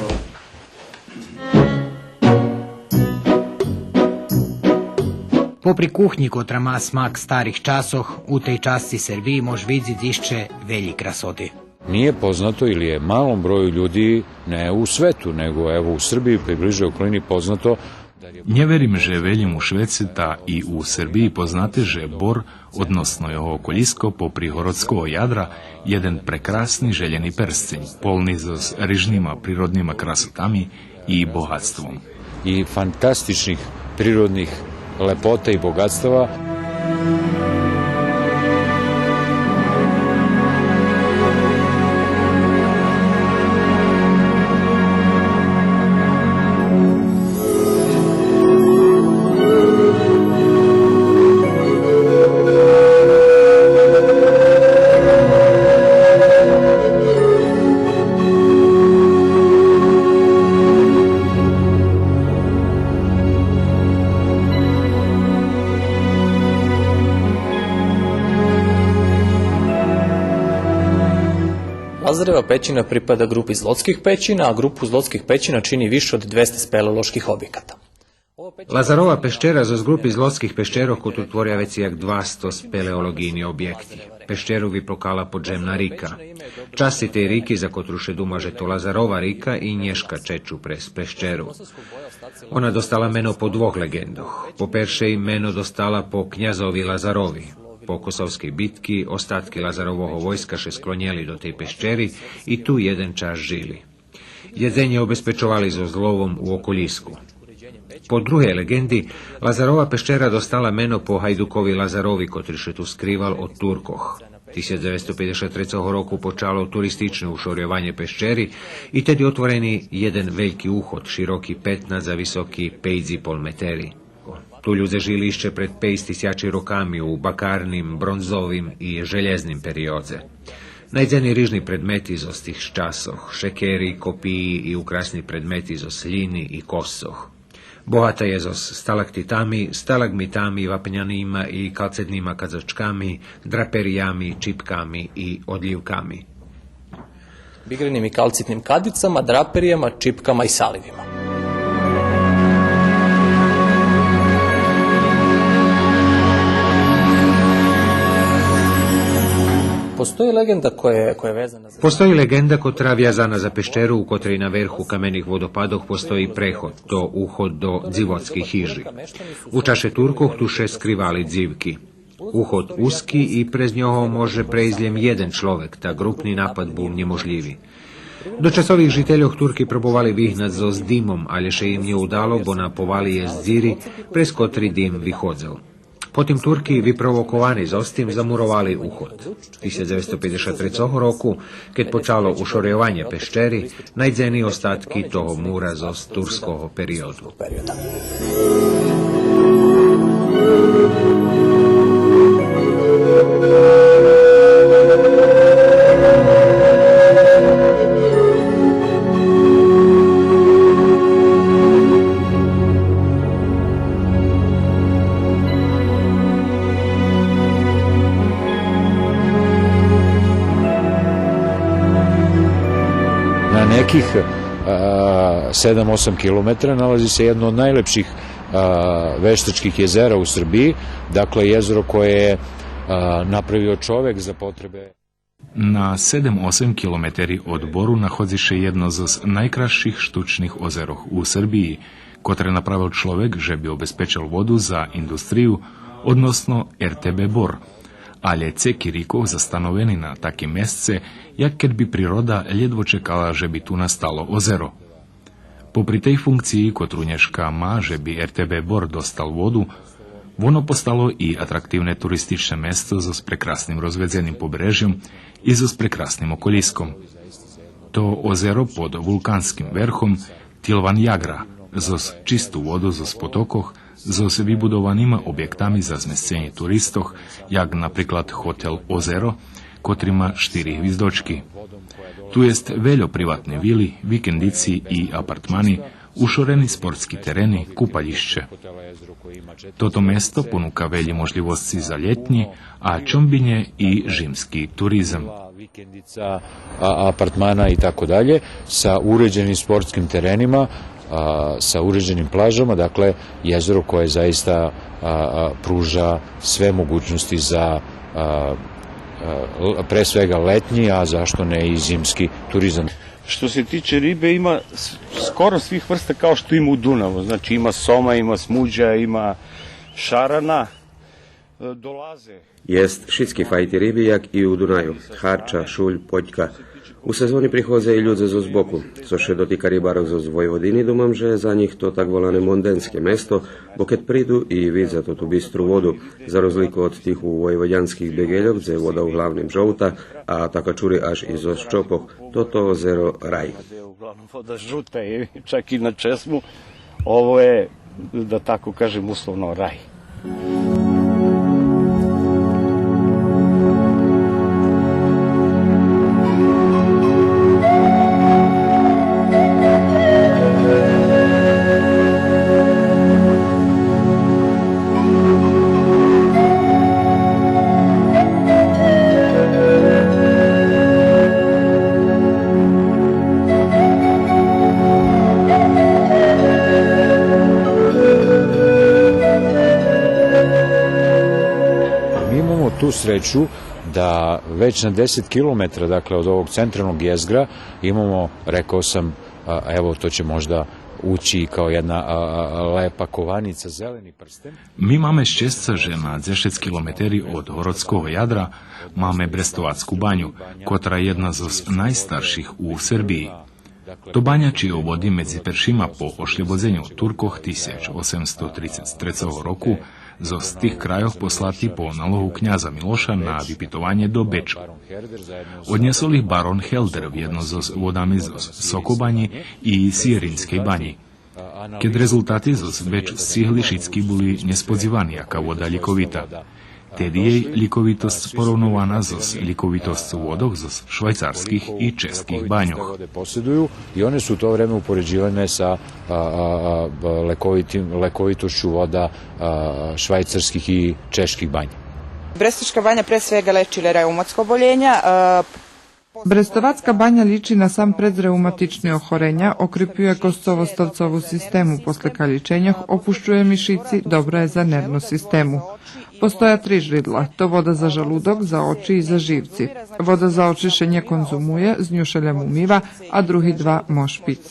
Popri kuhnji, kotra ma smak starih časoh, u tej časci Srbiji mož vidjeti išće velji krasoti. Nije poznato ili je malom broju ljudi, ne u svetu, nego evo u Srbiji, pri bližoj okolini poznato. Не верим, že veljim u Švedci ta i u Srbiji poznate, že Bor, odnosno jeho okolisko po prihorodskого jadra, jeden prekrasni željeni perscinj, polni s rižnima prirodnima krasotami i bogatstvom. I fantastičnih prirodnih lepota i bogatstava. Lazareva pećina pripada grupi Zlotskih pećina, a grupu Zlotskih pećina čini više od 200 speleoloških objekata. Lazarova peščera z grupi Zlotskih peščerov kot utvorja več jak 200 speleologijni objekti. Peščeru vyplokala podzemna rika. Časti tej riki, za kotru še duma, že to Lazarova rika i Nješka Čeču pres peščeru. Ona dostala meno po dvoch legendoh. Po peršej meno dostala po knjazovi Lazarovi. Po Kosovskej bitki ostatki Lazarovog vojska še sklonjeli do tej peščeri i tu jeden čas žili. Jedzenje obezpečovali zo zlovom u okolisku. Po druge legendi, Lazarova peščera dostala meno po Hajdukovi Lazarovi, kotri še tu skrival od Turkoh. 1953 roku počalo turistične ušorjevanje peščeri i tedy otvoreni jeden veliki uhod, široki 15 za visoki 5,5 meteri. Tu ljude žili išće pred 5000 rokami u bakarnim, bronzovim i željeznim periodze. Najdzeni rižni predmeti zo stih časoh, šekeri, kopiji i ukrasni predmeti zo sljini i kosoh. Bohata je zo stalaktitami, stalagmitami, vapnjanima i kalcednima kazačkami, draperijami, čipkami i odljivkami. Bigrenim i kalcitnim kadicama, draperijama, čipkama i salivima. Postoji legenda koja je vezana za... Postoji legenda kotra vjazana za peščeru u kotrej na verhu kamenih vodopadoh postoji prehod, to uhod do dzivotskih hiži. U čaše Turkoh tu še skrivali dzivki. Uhod uski i prez njoho može preizljem jeden človek, ta grupni napad bul nemožljivi. Do časovih žiteljoh Turki probovali vihnat zo s dimom, ali še im nije udalo, bo na povali je zdziri, prez kotri dim vihodzel. Potim Turki, vyprovokovani zostim, zamurovali uhod. 1953 roku, keď počalo ušorjevanje peščeri, najdzeni ostatki toho mura z turskog periodu. na nekih 7-8 km nalazi se jedno od najlepših veštačkih jezera u Srbiji, dakle jezero koje je napravio čovek za potrebe. Na 7-8 km od Boru nachodzi še jedno z najkrašších štučných ozerov u Srbiji, ktoré napravil človek, že by obezpečil vodu za industriju, odnosno RTB Bor. Ale ceky rikov zastanoveni na také mesce, jak keď by priroda ledvo čekala, že by tu nastalo ozero. Popri tej funkcii, ktorú dneška má, že by RTB Bor dostal vodu, ono postalo i atraktívne turističné mesto so prekrasným rozvedzeným pobrežjem i so prekrasným okoliskom. To ozero pod vulkánskym vrchom Tilvan Jagra, so čistú vodu zo potokoch, so vybudovanými objektami za zmestenie turistov, jak napríklad hotel Ozero, ktorý má 4 hvízdočky. Tu jest veľa privatné vily, vikendici i apartmani, ušorení sportski tereni, kúpališće. Toto mesto ponúka veľa možlivosti za ljetni, a čombinje i žimski turizam. Vikendica, apartmana i tako dalje, sa uređenim sportskim terenima, sa uređenim plažama, dakle jezero koje zaista pruža sve mogućnosti za pre svega letnji, a zašto ne i zimski turizam. Što se tiče ribe, ima skoro svih vrsta kao što ima u Dunavu. Znači ima soma, ima smuđa, ima šarana. Dolaze. Jest všetky fajty ryby, jak i u Dunaju. Harča, šulj, poďka. U sezóni prichádza i ľudze zo zboku. Co še dotýka rybárov zo Vojvodiny, domám, že za nich to tak volané mondenské mesto, bo keď prídu i vidza to tú bystru vodu, za rozliku od tých u vojvodianských begeľov, kde je voda u hlavným žouta a taka čuri až i zo ščopoch, toto ozero raj. Uglavnom voda žuta je, čak i na česmu. Ovo je, da tako kažem, uslovno raj. Tu sreću da već na 10 km, dakle od ovog centralnog jezgra imamo, rekao sam, evo to će možda ući kao jedna lepa kovanica, zeleni prsten. Mi máme šťastie, že na 10 km od Horodského jadra máme Brestovackú baňu, ktorá je jedna z najstarších u Srbiji. To baňa, čije vody medzi peršima po ošlobodzenju Turkoch 1833 roku zo tých krajov poslati po nalohu kňaza Miloša na vypitovanie do Beču. Odniesol ich baron Helder jedno so vodami zo Sokobanji i Sierinskej banji. Keď rezultati zo Beču stihli šicky boli nespodzivani, aká voda likovita. Tedy jej likovitosť porovnovaná so likovitosťou vodoch zo švajcarských i českých baňoch. I one su u to vreme upoređivane sa lekovitošću voda švajcarskih i čeških banja. Brestovačka banja pre svega leči reumatska oboljenja. Brestowacka banja liči na sam predreumatične ochorenja, okrepuje kostovo-stavcovu sistemu posle kaličenja, opuščuje mišici, dobra je za nervnu sistemu. Postoja 3 žridla, to voda za žaludok, za oči i za živci. Voda za očišenje konzumuje, z nju šeljem umiva, a drugi 2 mož pic.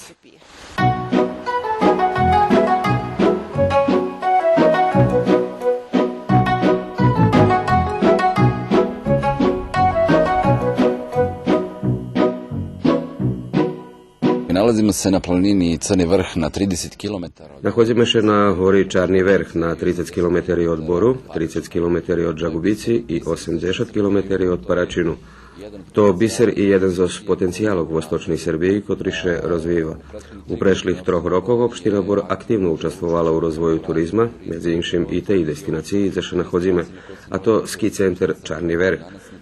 Nalazimo se na planini Crni vrh na 30 km. Naходимо се на гори Чарни верх на 30 km od Boru, 30 km od Žagubici i 80 km od Paračinu. To biser i jeden z potencijalov vostočnej Srbiji, ktorý še rozvíva. U prešlih 3 rokov opština Bor aktivno učestvovala u rozvoju turizma, medzi inšim i tej destinaciji gde še nachodzime, a to ski center Čarni vrh.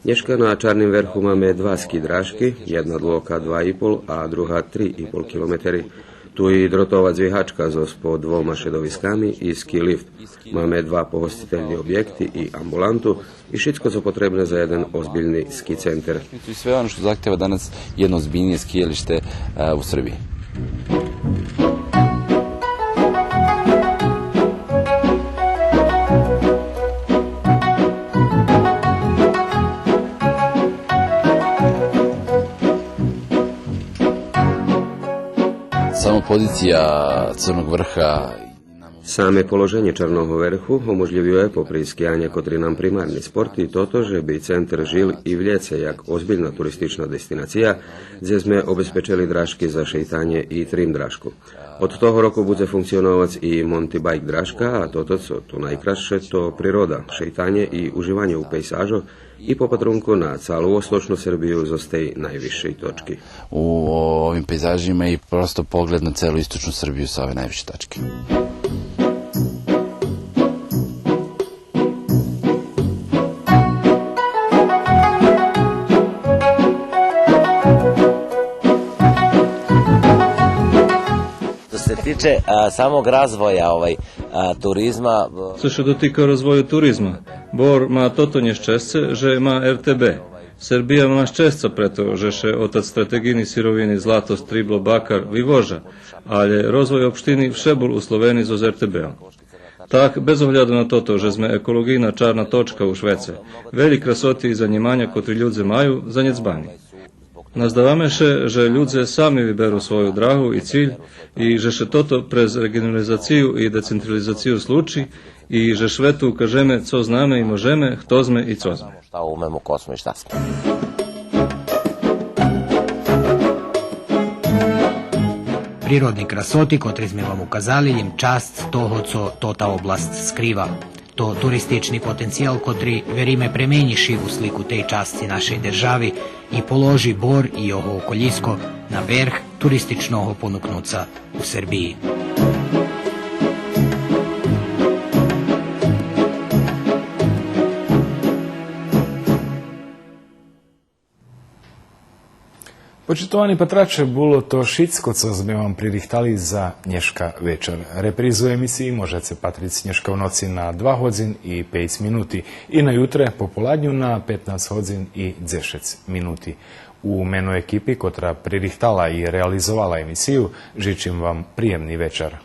Dneška na Čarnim vrhu máme 2 ski drážky, jedna dlhoka 2,5 a druhá 3,5 km. Tu i drotova dvihačka zo po dvoma šedoviskami i ski lift. Máme dva pohostiteljni objekti i ambulantu i šitsko co potrebne za jedan ozbiljni ski centar. I sve ono što zahtjeva danas jedno ozbiljnije skijalište u Srbiji. Samo pozicija Crnog vrha. Same položenje Črnog vrhu umožljivuje popri skijanje, kotri nam primarni sport i toto, že bi centar žil i vljece jak ozbiljna turistična destinacija, gdje sme obezpečili dražki za šejtanje i trim dražku. Od toho roku bude funkcionovac i Monty Bike dražka, a toto co tu najkrašće to priroda, šejtanje i uživanje u pejsažu i po patrunku na calu ostočnu Srbiju zostaje najvišej točki. U ovim pejzažima i prosto pogled na celu istočnu Srbiju sa ove najviše tačke. tiče samog razvoja turizma. Co się dotyka rozwoju turizma, Bor ma toto nieszczęście, że ma RTB. Serbija ma szczęście preto, że się od strategijni sirovini zlato, striblo, bakar vyvoža, ale rozvoj opštini všebol u Sloveniji z RTB-om. Tak, bez ohľadu na toto, že sme ekologijna čarna točka u Švece, veli krasoti i zanimanja kotri ľudze maju zanecbani. Nazdávame się, że ludzie sami wyberu swoją drahu i cilj i że się toto prez regionalizaciju i decentralizaciju sluči i że švetu ukažeme co zname i možeme, kto sme i co sme. Šta umemo, ko smo i šta smo. Prirodni krasoti, kotri sme vam ukazali, jim čast toho, co ta oblast skriva. To turistični potencijal, kotri, verime, premeni šivu sliku tej časti našej državi i položi Bor i ovo okoljisko na vrh turističnog ponuknuca u Srbiji. Počitovaní patrače, bolo to šitsko, co sme vám pririchtali za dneška večer. Reprízu emisiji možete patriť dneška v noci na 2 hodin i 5 minuti i na jutre popoladnju na 15 hodin i 10 minuti. U menu ekipi, kotra pririhtala i realizovala emisiju, žičim vam prijemni večer.